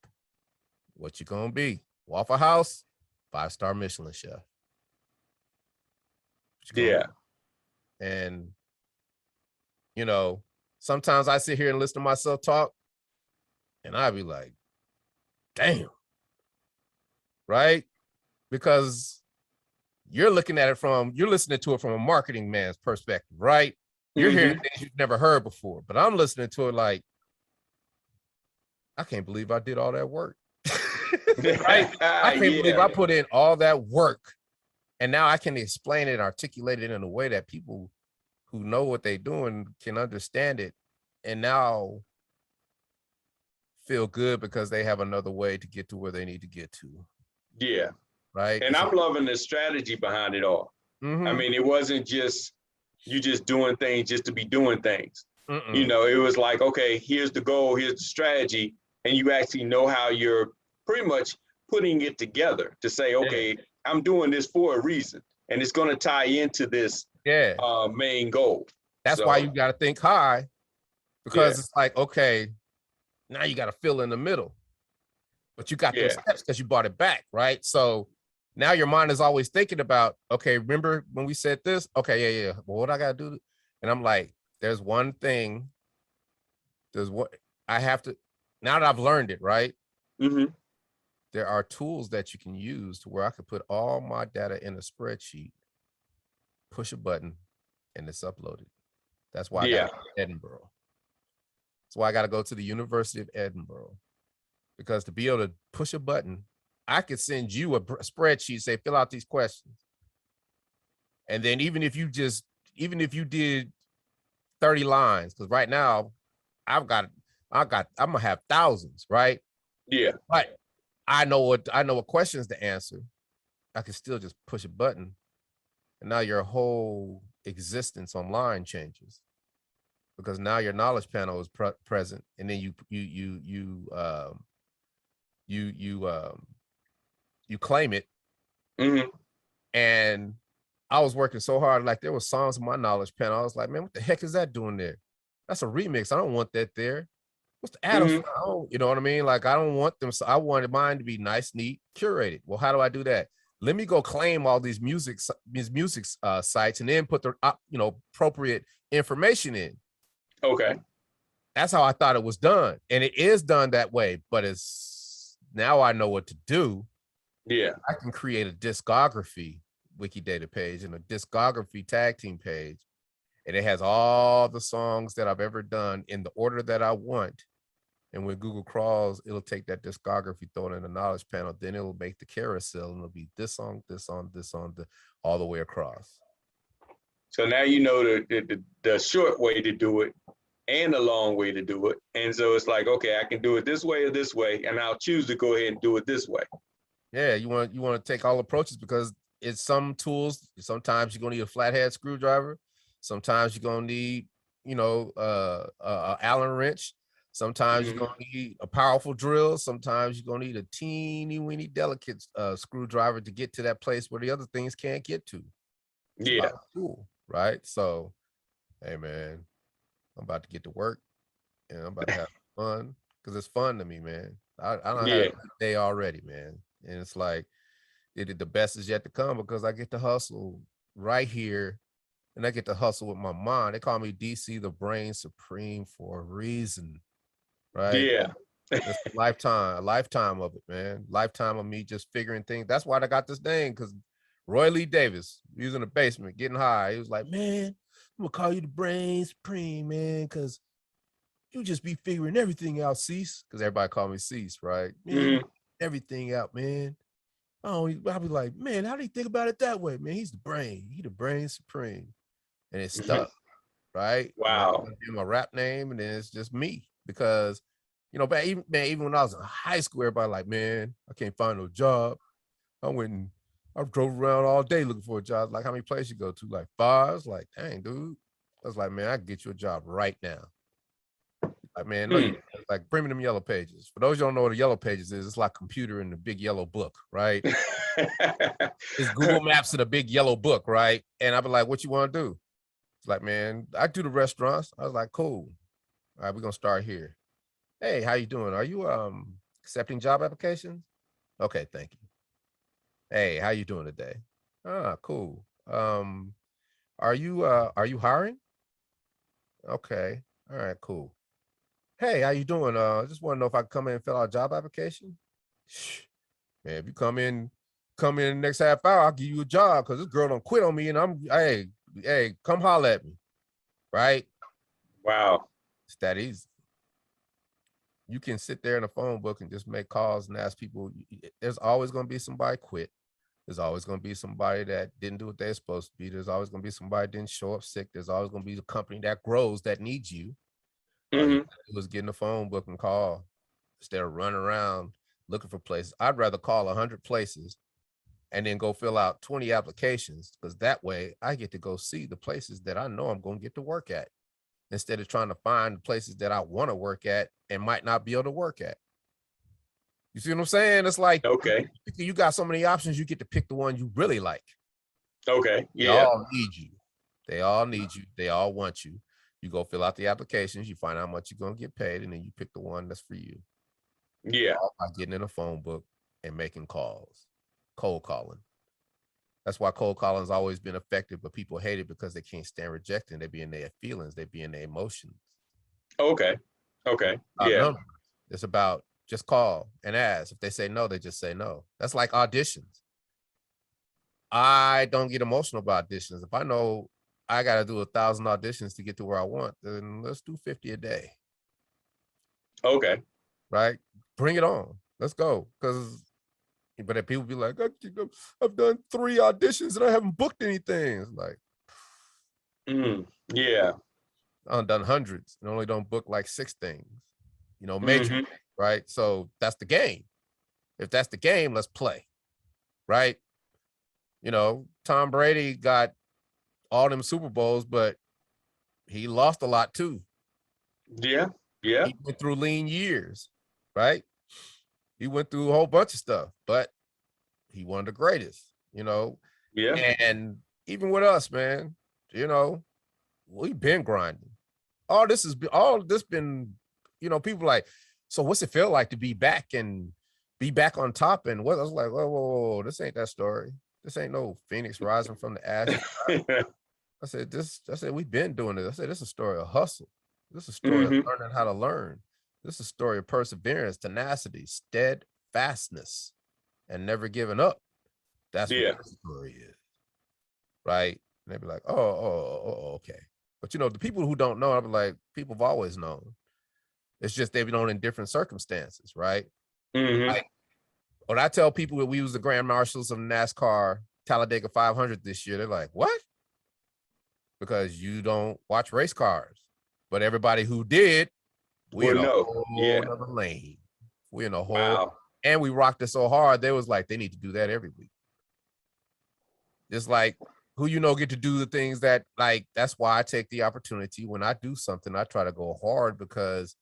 [SPEAKER 2] what you gonna be? Waffle House, 5-star Michelin chef.
[SPEAKER 1] Yeah.
[SPEAKER 2] And you know, sometimes I sit here and listen to myself talk, and I be like, damn. Right? Because you're looking at it you're listening to it from a marketing man's perspective, right? You're hearing things you've never heard before, but I'm listening to it like, I can't believe I did all that work. Right? I can't believe I put in all that work. And now I can explain it and articulate it in a way that people who know what they're doing can understand it. And now feel good because they have another way to get to where they need to get to.
[SPEAKER 1] Yeah.
[SPEAKER 2] Right.
[SPEAKER 1] And I'm loving the strategy behind it all. I mean, it wasn't just you just doing things just to be doing things. You know, it was like, okay, here's the goal, here's the strategy, and you actually know how you're pretty much putting it together to say, okay, I'm doing this for a reason, and it's going to tie into this main goal.
[SPEAKER 2] That's why you got to think high, because it's like, okay, now you got to fill in the middle, but you got those steps because you brought it back, right? So now your mind is always thinking about, okay, remember when we said this? Okay, yeah. Well, what I got to do? And I'm like, there's one thing, there's what I have to, now that I've learned it, right? There are tools that you can use to where I could put all my data in a spreadsheet, push a button, and it's uploaded. That's why I got to go to Edinburgh. That's why I got to go to the University of Edinburgh, because to be able to push a button, I could send you a spreadsheet, say, fill out these questions. And then even if you did 30 lines, because right now I'm gonna have thousands, right? Yeah. But I know what questions to answer. I can still just push a button, and now your whole existence online changes, because now your knowledge panel is present, and then you claim it. And I was working so hard, like there were songs in my knowledge panel. I was like, man, what the heck is that doing there? That's a remix. I don't want that there. What's the Adams? You know what I mean? Like, I don't want them. So I wanted mine to be nice, neat, curated. Well, how do I do that? Let me go claim all these music sites and then put the appropriate information in. Okay. That's how I thought it was done. And it is done that way, but now I know what to do. Yeah. I can create a discography Wikidata page and a discography tag team page. And it has all the songs that I've ever done in the order that I want. And when Google crawls, it'll take that discography, throw it in the knowledge panel, then it'll make the carousel, and it'll be this song, this song, this song, all the way across. So now you know the short way to do it and the long way to do it. And so it's like, okay, I can do it this way or this way, and I'll choose to go ahead and do it this way. Yeah, you want to take all approaches, because it's some tools. Sometimes you're gonna need a flathead screwdriver. Sometimes you're gonna need, a Allen wrench. Sometimes you're gonna need a powerful drill. Sometimes you're gonna need a teeny weeny delicate screwdriver to get to that place where the other things can't get to. Yeah, cool, right? So, hey man, I'm about to get to work, and I'm about to have fun, because it's fun to me, man. I don't have a day already, man, and it's like the best is yet to come, because I get to hustle right here. And I get to hustle with my mind. They call me DC, the brain supreme, for a reason, right? Yeah. It's a lifetime of it, man. Lifetime of me just figuring things. That's why I got this name, because Roy Lee Davis, he was in the basement getting high. He was like, man, I'm gonna call you the brain supreme, man, because you just be figuring everything out, Cease. Because everybody call me Cease, right? Man, everything out, man. I'll be like, man, how do you think about it that way, man? He's the brain. He the brain supreme. And it's stuck, right? Wow. My rap name, and then it's just me, because But even when I was in high school, everybody like, man, I can't find no job. I drove around all day looking for a job. Like, how many places you go to? Like 5. I was like, dang, dude. I was like, man, I can get you a job right now. Like, man, no, like, bring me them yellow pages. For those who don't know what a yellow pages is, it's like computer in the big yellow book, right? It's Google Maps in a big yellow book, right? And I'd be like, what you want to do? It's like, man, I do the restaurants. I was like, cool. All right, we're gonna start here. Hey, how you doing? Are you accepting job applications? Okay, thank you. Hey, how you doing today? Ah, cool. Are you hiring? Okay. All right, cool. Hey, how you doing? I just want to know if I can come in and fill out a job application. Man, if you come in the next half hour, I'll give you a job because this girl don't quit on me and hey, come holler at me. Right?
[SPEAKER 1] Wow.
[SPEAKER 2] It's that easy. You can sit there in a phone book and just make calls and ask people. There's always going to be somebody quit. There's always going to be somebody that didn't do what they're supposed to be. There's always going to be somebody that didn't show up sick. There's always going to be a company that grows that needs you. All you do is get in the phone book and call instead of running around looking for places. I'd rather call 100 places and then go fill out 20 applications because that way I get to go see the places that I know I'm going to get to work at instead of trying to find the places that I want to work at and might not be able to work at. You see what I'm saying? It's like,
[SPEAKER 1] okay,
[SPEAKER 2] you got so many options, you get to pick the one you really like.
[SPEAKER 1] Okay, yeah.
[SPEAKER 2] They all need you. They all need you. They all want you. You go fill out the applications, you find out how much you're going to get paid, and then you pick the one that's for you.
[SPEAKER 1] Yeah.
[SPEAKER 2] All by getting in a phone book and making calls, cold calling. That's why cold calling has always been effective, but people hate it because they can't stand rejecting. They be in their feelings. They be in their emotions.
[SPEAKER 1] Okay. Yeah.
[SPEAKER 2] It's about just call and ask. If they say no, they just say no. That's like auditions. I don't get emotional about auditions. If I know I got to do 1,000 auditions to get to where I want, then let's do 50 a day.
[SPEAKER 1] Okay.
[SPEAKER 2] Right? Bring it on. Let's go. But if people be like, I've done 3 auditions and I haven't booked anything. It's like,
[SPEAKER 1] yeah.
[SPEAKER 2] I've done hundreds and only don't book like 6 things, major, right? So that's the game. If that's the game, let's play, right? Tom Brady got all them Super Bowls, but he lost a lot too.
[SPEAKER 1] Yeah.
[SPEAKER 2] He went through lean years, right? He went through a whole bunch of stuff, but he one of the greatest,
[SPEAKER 1] Yeah.
[SPEAKER 2] And even with us, man, we've been grinding. All this been, people like, so what's it feel like to be back and be back on top? And what I was like, whoa, this ain't that story. This ain't no Phoenix rising from the ashes. I said, we've been doing this. I said, this is a story of hustle. This is a story of learning how to learn. This is a story of perseverance, tenacity, steadfastness, and never giving up. That's what the story is. Right? And they'd be like, oh, okay. But the people who don't know, I'd be like, people have always known. It's just they've known in different circumstances, right? Like, when I tell people that we was the grand marshals of NASCAR Talladega 500 this year, they're like, what? Because you don't watch race cars. But everybody who did, we in a whole other lane. We in a whole, and we rocked it so hard, they was like, they need to do that every week. Just like who get to do the things that, like, that's why I take the opportunity when I do something, I try to go hard because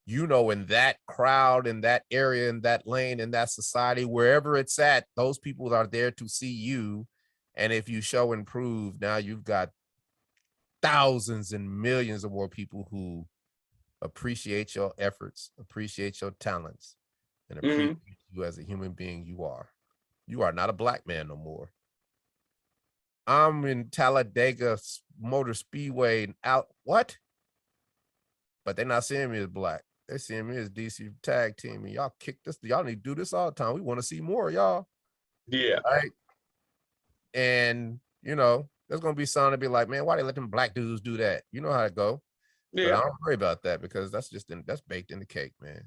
[SPEAKER 2] in that crowd, in that area, in that lane, in that society, wherever it's at, those people are there to see you. And if you show and prove, now you've got thousands and millions of more people who appreciate your efforts, appreciate your talents, and appreciate you as a human being you are. You are not a black man no more. I'm in Talladega Motor Speedway out. What? But they're not seeing me as black. They're seeing me as DC tag team. And y'all kick this. Y'all need to do this all the time. We want to see more, y'all.
[SPEAKER 1] Yeah.
[SPEAKER 2] Right. And, there's going to be some to be like, man, why they let them black dudes do that? You know how to go. Yeah. But I don't worry about that because that's baked in the cake, man.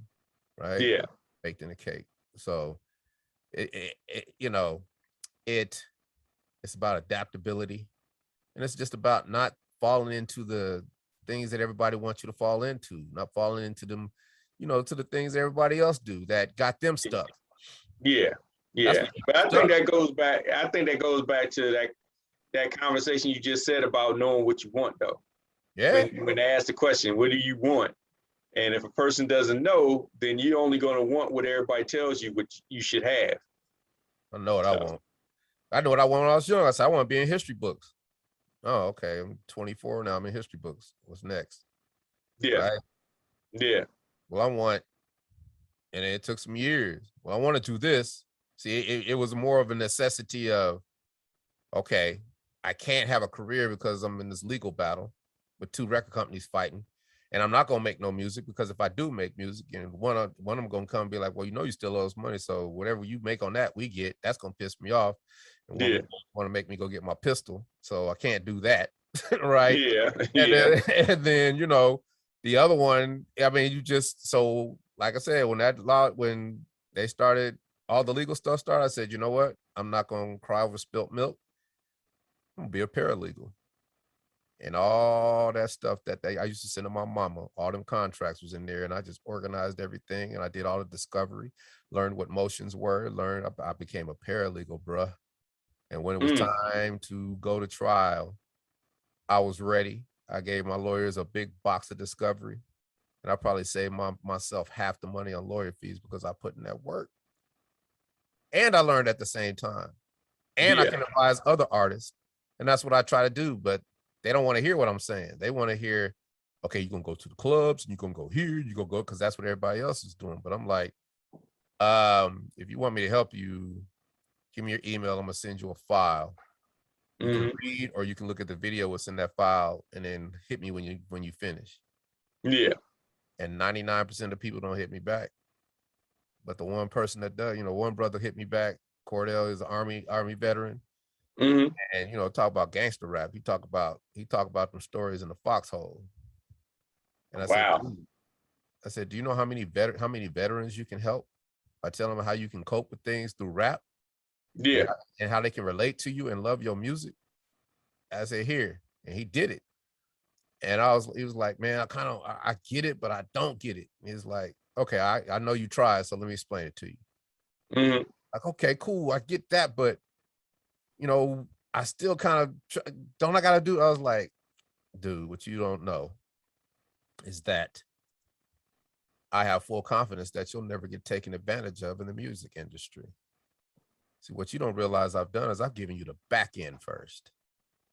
[SPEAKER 2] Right.
[SPEAKER 1] Yeah.
[SPEAKER 2] Baked in the cake. So it's about adaptability, and it's just about not falling into the things that everybody wants you to fall into, not falling into them, you know, to the things everybody else do that got them stuck.
[SPEAKER 1] Yeah, yeah. But I think that goes back. I think that goes back to that conversation you just said about knowing what you want, though.
[SPEAKER 2] Yeah.
[SPEAKER 1] When they ask the question, what do you want? And if a person doesn't know, then you're only going to want what everybody tells you, which you should have.
[SPEAKER 2] I know what I want. I know what I want when I was young. I said, I want to be in history books. Oh, okay. I'm 24 now. I'm in history books. What's next?
[SPEAKER 1] Yeah.
[SPEAKER 2] Right?
[SPEAKER 1] Yeah.
[SPEAKER 2] Well, I want, and it took some years. Well, I want to do this. See, it was more of a necessity of, okay, I can't have a career because I'm in this legal battle with 2 record companies fighting. And I'm not going to make no music, because if I do make music, and one of them going to come and be like, well, you know, you still owe us money. So whatever you make on that, we get, that's going to piss me off. And want to make me go get my pistol. So I can't do that. Right.
[SPEAKER 1] Yeah.
[SPEAKER 2] And then, you know, the other one, I mean, you just, so like I said, when they started, all the legal stuff started, I said, you know what? I'm not going to cry over spilt milk. I'm going to be a paralegal. And all that stuff that I used to send to my mama, all them contracts was in there, and I just organized everything, and I did all the discovery, learned what motions were, I became a paralegal, bruh. And when it was time to go to trial, I was ready. I gave my lawyers a big box of discovery, and I probably saved myself half the money on lawyer fees because I put in that work. And I learned at the same time. And I can advise other artists, and that's what I try to do, but they don't want to hear what I'm saying. They want to hear, okay, you're going to go to the clubs, and you're going to go here, you're going to go, because that's what everybody else is doing. But I'm like, if you want me to help you, give me your email. I'm going to send you a file. You can read, or you can look at the video what's in that file, and then hit me when you finish.
[SPEAKER 1] Yeah.
[SPEAKER 2] And 99% of people don't hit me back. But the one person that does, you know, one brother hit me back. Cordell is an army veteran. And, you know, talk about gangster rap. He talk about them stories in the foxhole. And I said, do you know how many veterans you can help by telling them how you can cope with things through rap?
[SPEAKER 1] Yeah.
[SPEAKER 2] And how they can relate to you and love your music? I said, here. And he did it. And he was like, man, I get it, but I don't get it. He's like, okay, I know you tried, so let me explain it to you. Like, okay, cool, I get that, but you know, I still kind of don't. I gotta do. I was like, dude, what you don't know is that I have full confidence that you'll never get taken advantage of in the music industry. See, what you don't realize I've done is I've given you the back end first.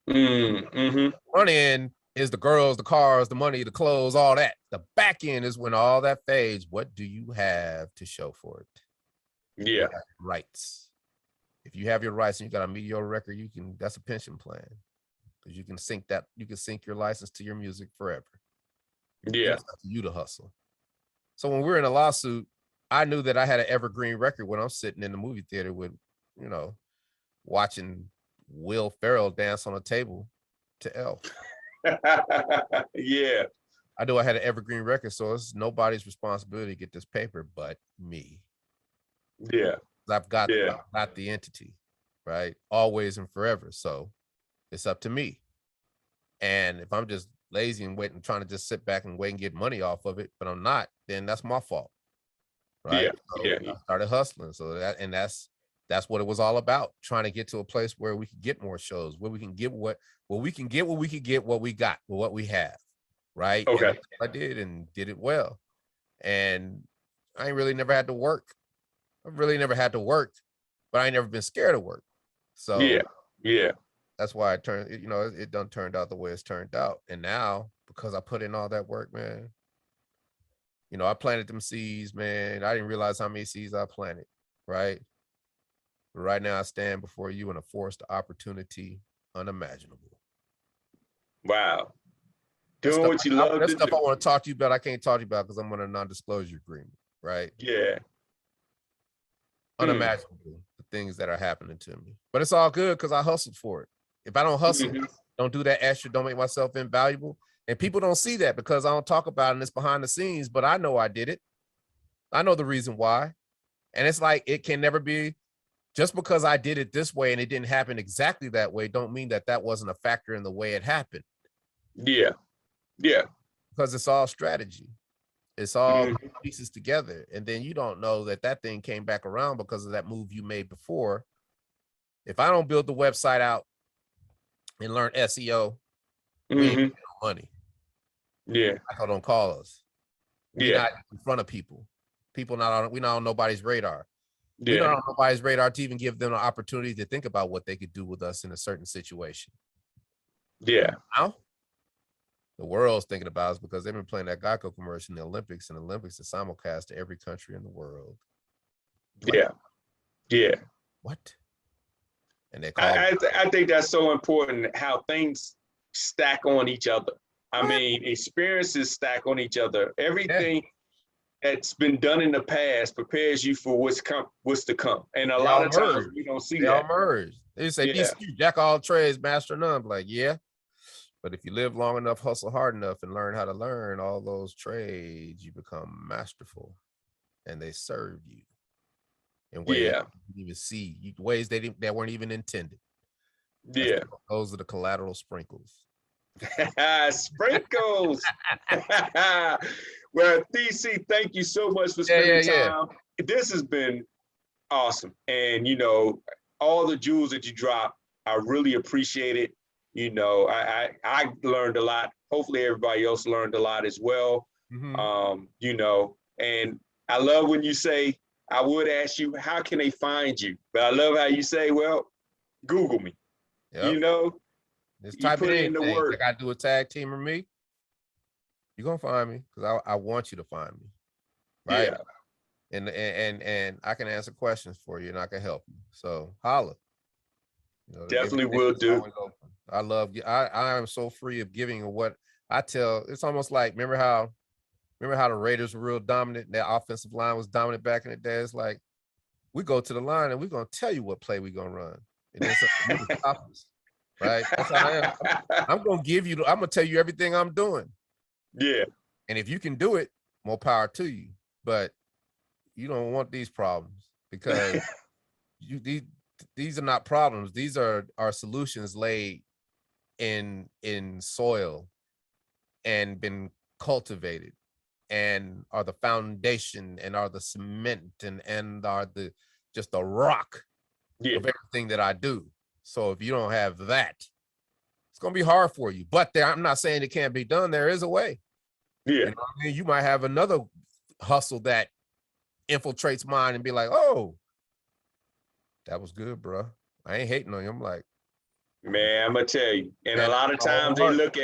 [SPEAKER 2] Front end is the girls, the cars, the money, the clothes, all that. The back end is when all that fades. What do you have to show for it?
[SPEAKER 1] Yeah.
[SPEAKER 2] Rights. If you have your rights and you got a mediocre record, that's a pension plan, because you can sync your license to your music forever.
[SPEAKER 1] Yeah.
[SPEAKER 2] It's up to you to hustle. So when we're in a lawsuit, I knew that I had an evergreen record when I'm sitting in the movie theater with, you know, watching Will Ferrell dance on a table to Elf.
[SPEAKER 1] Yeah.
[SPEAKER 2] I knew I had an evergreen record, so it's nobody's responsibility to get this paper but me.
[SPEAKER 1] Yeah.
[SPEAKER 2] I've got the entity, right? Always and forever. So it's up to me. And if I'm just lazy and waiting, trying to just sit back and wait and get money off of it, but I'm not, then that's my fault. Right.
[SPEAKER 1] Yeah.
[SPEAKER 2] So I started hustling. So that's what it was all about. Trying to get to a place where we can get more shows, where we can get what we got, what we have. Right.
[SPEAKER 1] Okay.
[SPEAKER 2] And I did, and did it well. And I ain't really never had to work. I've really never had to work, but I ain't never been scared of work. So
[SPEAKER 1] yeah,
[SPEAKER 2] that's why it done turned out the way it's turned out. And now, because I put in all that work, man, you know, I planted them seeds, man. I didn't realize how many seeds I planted, right? But right now I stand before you in a forest of opportunity unimaginable.
[SPEAKER 1] Wow. Doing what you love.
[SPEAKER 2] That's stuff I want to talk to you about. I can't talk to you about because I'm on a non-disclosure agreement, right?
[SPEAKER 1] Yeah.
[SPEAKER 2] Unimaginable, the things that are happening to me. But it's all good because I hustled for it. If I don't hustle, don't do that extra, don't make myself invaluable. And people don't see that because I don't talk about it and it's behind the scenes, but I know I did it. I know the reason why. And it's like, it can never be, just because I did it this way and it didn't happen exactly that way, don't mean that that wasn't a factor in the way it happened.
[SPEAKER 1] Yeah. Yeah.
[SPEAKER 2] Because it's all strategy. It's all
[SPEAKER 1] Mhm.
[SPEAKER 2] pieces together. And then you don't know that that thing came back around because of that move you made before. If I don't build the website out and learn SEO, we ain't
[SPEAKER 1] Mhm.
[SPEAKER 2] making no money.
[SPEAKER 1] Yeah.
[SPEAKER 2] GEICO don't call us. We
[SPEAKER 1] Yeah.
[SPEAKER 2] not in front of people. People not on, we not on nobody's radar. We not
[SPEAKER 1] Yeah.
[SPEAKER 2] on nobody's radar to even give them an opportunity to think about what they could do with us in a certain situation.
[SPEAKER 1] Yeah.
[SPEAKER 2] Now, the world's thinking about us because they've been playing that GEICO commercial in the Olympics, and the Olympics is simulcast to every country in the world. Like,
[SPEAKER 1] Yeah. Yeah.
[SPEAKER 2] what? And they call
[SPEAKER 1] I think that's so important how things stack on each other. I
[SPEAKER 2] what?
[SPEAKER 1] mean, experiences stack on each other.
[SPEAKER 2] Yeah.
[SPEAKER 1] Everything that's been done in the past prepares you for what's to come. And a
[SPEAKER 2] They
[SPEAKER 1] lot
[SPEAKER 2] all
[SPEAKER 1] of times
[SPEAKER 2] merge.
[SPEAKER 1] we don't see
[SPEAKER 2] They all
[SPEAKER 1] that.
[SPEAKER 2] merge. They say, be
[SPEAKER 1] Yeah.
[SPEAKER 2] skewed, jack all trades, master none. Like, yeah. But if you live long enough, hustle hard enough, and learn how to learn all those trades, you become masterful, and they serve you in ways
[SPEAKER 1] Yeah.
[SPEAKER 2] you didn't even see, ways that weren't even intended.
[SPEAKER 1] Yeah.
[SPEAKER 2] Those are the collateral sprinkles.
[SPEAKER 1] Sprinkles. Well, DC, thank you so much for spending time. This has been awesome. And, all the jewels that you drop, I really appreciate it. I learned a lot. Hopefully everybody else learned a lot as well. And I love when you say, I would ask you, how can they find you? But I love how you say, well, Google me.
[SPEAKER 2] Yep. Just
[SPEAKER 1] You
[SPEAKER 2] type
[SPEAKER 1] put
[SPEAKER 2] it
[SPEAKER 1] in the
[SPEAKER 2] anything.
[SPEAKER 1] word.
[SPEAKER 2] Like I do a tag team or me, you're gonna find me because I want you to find me. Right.
[SPEAKER 1] Yeah.
[SPEAKER 2] And I can answer questions for you and I can help you. So holla.
[SPEAKER 1] Definitely will do.
[SPEAKER 2] I am so free of giving what I tell. It's almost like remember how the Raiders were real dominant. Their offensive line was dominant back in the day. It's like we go to the line and we're gonna tell you what play we're gonna run. And then you can stop us. Right? That's how I am. I'm gonna I'm gonna tell you everything I'm doing.
[SPEAKER 1] Yeah.
[SPEAKER 2] And if you can do it, more power to you. But you don't want these problems because these are not problems. These are solutions laid in soil and been cultivated and are the foundation and are the cement and are just the rock of everything that I do. So if you don't have that, it's gonna be hard for you. But I'm not saying it can't be done. There is a way.
[SPEAKER 1] Yeah.
[SPEAKER 2] You know what I mean? You might have another hustle that infiltrates mine and be like, oh, that was good, bro. I ain't hating on you. I'm like,
[SPEAKER 1] man, I'm gonna tell you. And
[SPEAKER 2] man,
[SPEAKER 1] a lot of times they look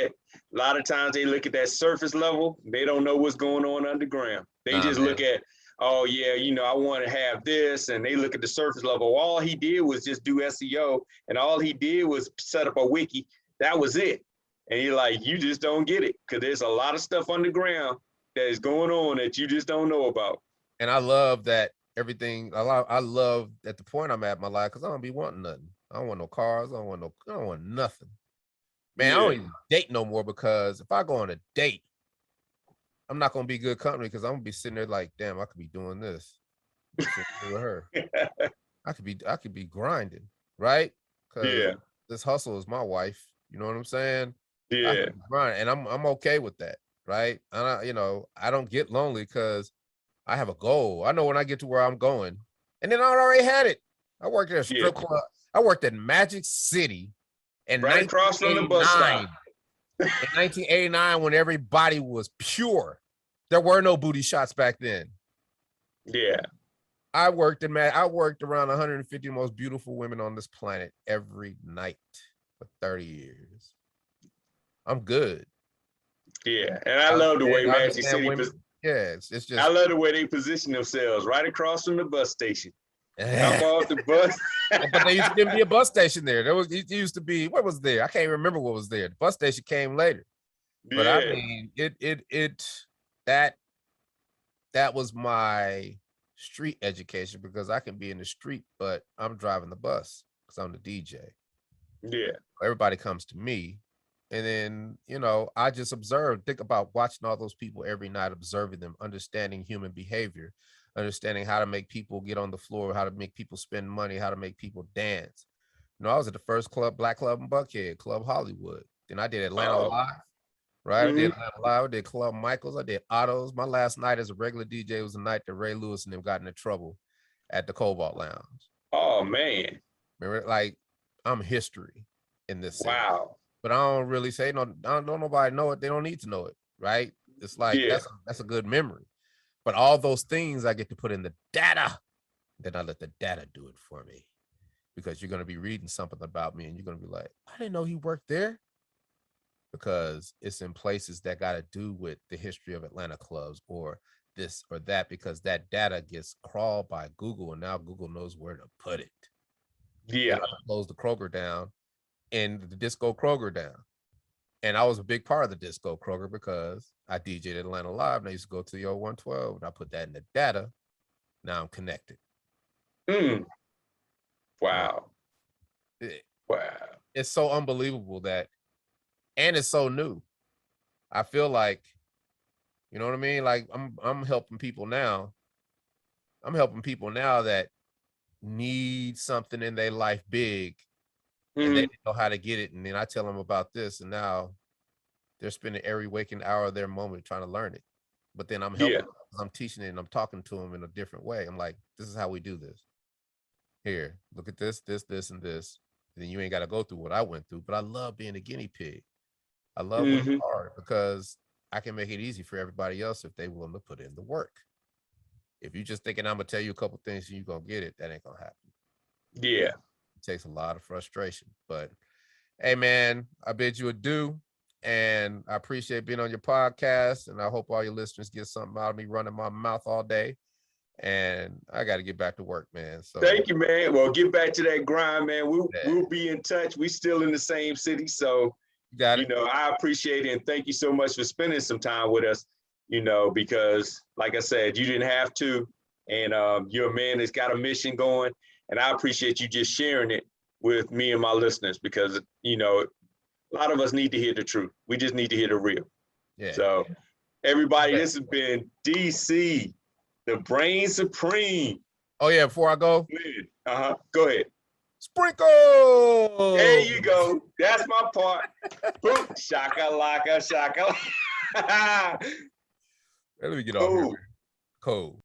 [SPEAKER 1] at that surface level. They don't know what's going on underground. They just look at, oh yeah, I want to have this, and they look at the surface level. All he did was just do SEO, and all he did was set up a wiki. That was it. And you're like, you just don't get it because there's a lot of stuff underground that is going on that you just don't know about.
[SPEAKER 2] And I love that everything. I love at the point I'm at in my life because I don't be wanting nothing. I don't want no cars. I don't want nothing. Man, I don't even date no more because if I go on a date, I'm not gonna be good company because I'm gonna be sitting there like, damn, I could be doing this with her. I could be grinding, right? Because this hustle is my wife. You know what I'm saying?
[SPEAKER 1] Yeah.
[SPEAKER 2] And I'm okay with that, right? And I don't get lonely because I have a goal. I know when I get to where I'm going, and then I already had it. I worked at a strip club. I worked at Magic City in
[SPEAKER 1] right across from the bus stop.
[SPEAKER 2] In 1989, when everybody was pure, there were no booty shots back then.
[SPEAKER 1] Yeah.
[SPEAKER 2] I worked around 150 most beautiful women on this planet every night for 30 years. I'm good.
[SPEAKER 1] Yeah, and I love the way Magic City.
[SPEAKER 2] It's just.
[SPEAKER 1] I love the way they position themselves right across from the bus station. Come off the bus.
[SPEAKER 2] But there used to be a bus station there. It used to be, what was there? I can't remember what was there. The bus station came later. But I mean, that was my street education because I can be in the street, but I'm driving the bus because I'm the DJ.
[SPEAKER 1] Yeah.
[SPEAKER 2] Everybody comes to me. And then, I just think about watching all those people every night, observing them, understanding human behavior, understanding how to make people get on the floor, how to make people spend money, how to make people dance. I was at the first black club in Buckhead, Club Hollywood. Then I did Atlanta Live. right? I did Atlanta Live, I did Club Michaels, I did Otto's. My last night as a regular DJ was the night that Ray Lewis and them got into trouble at the Cobalt Lounge.
[SPEAKER 1] Oh man.
[SPEAKER 2] Remember, like, I'm history in this city.
[SPEAKER 1] Wow.
[SPEAKER 2] But I don't really say no, I don't nobody know it. They don't need to know it, right? It's like that's a good memory. But all those things I get to put in the data, then I let the data do it for me. Because you're gonna be reading something about me and you're gonna be like, I didn't know he worked there. Because it's in places that got to do with the history of Atlanta clubs or this or that, because that data gets crawled by Google and now Google knows where to put it.
[SPEAKER 1] Yeah.
[SPEAKER 2] Close the Kroger down and the Disco Kroger down. And I was a big part of the Disco Kroger because I DJed Atlanta Live and I used to go to the 0112 and I put that in the data. Now I'm connected.
[SPEAKER 1] Wow. Wow.
[SPEAKER 2] It's so unbelievable that, and it's so new. I feel like, you know what I mean? Like I'm helping people now. I'm helping people now that need something in their life big and they didn't know how to get it. And then I tell them about this and now they're spending every waking hour of their moment trying to learn it. But then I'm helping them, I'm teaching it and I'm talking to them in a different way. I'm like, this is how we do this. Here, look at this, this, and this. And then you ain't got to go through what I went through, but I love being a guinea pig. I love working hard because I can make it easy for everybody else if they willing to put in the work. If you just thinking I'm gonna tell you a couple things and you're gonna get it, that ain't gonna happen.
[SPEAKER 1] Yeah.
[SPEAKER 2] It takes a lot of frustration. But hey man, I bid you adieu. And I appreciate being on your podcast. And I hope all your listeners get something out of me running my mouth all day. And I got to get back to work, man. So
[SPEAKER 1] thank you, man. Well, get back to that grind, man. We'll be in touch. We still in the same city, so you know, I appreciate it, and thank you so much for spending some time with us. You know, because like I said, you didn't have to, and you're a man that's got a mission going, and I appreciate you just sharing it with me and my listeners because you know, a lot of us need to hear the truth. We just need to hear the real. Yeah. So, everybody, this has been DC. The Brain Supreme.
[SPEAKER 2] Oh yeah, before I go.
[SPEAKER 1] Go ahead.
[SPEAKER 2] Sprinkle.
[SPEAKER 1] There you go. That's my part. Boom. Shakalaka, shakalaka.
[SPEAKER 2] Let me get off here. Cool.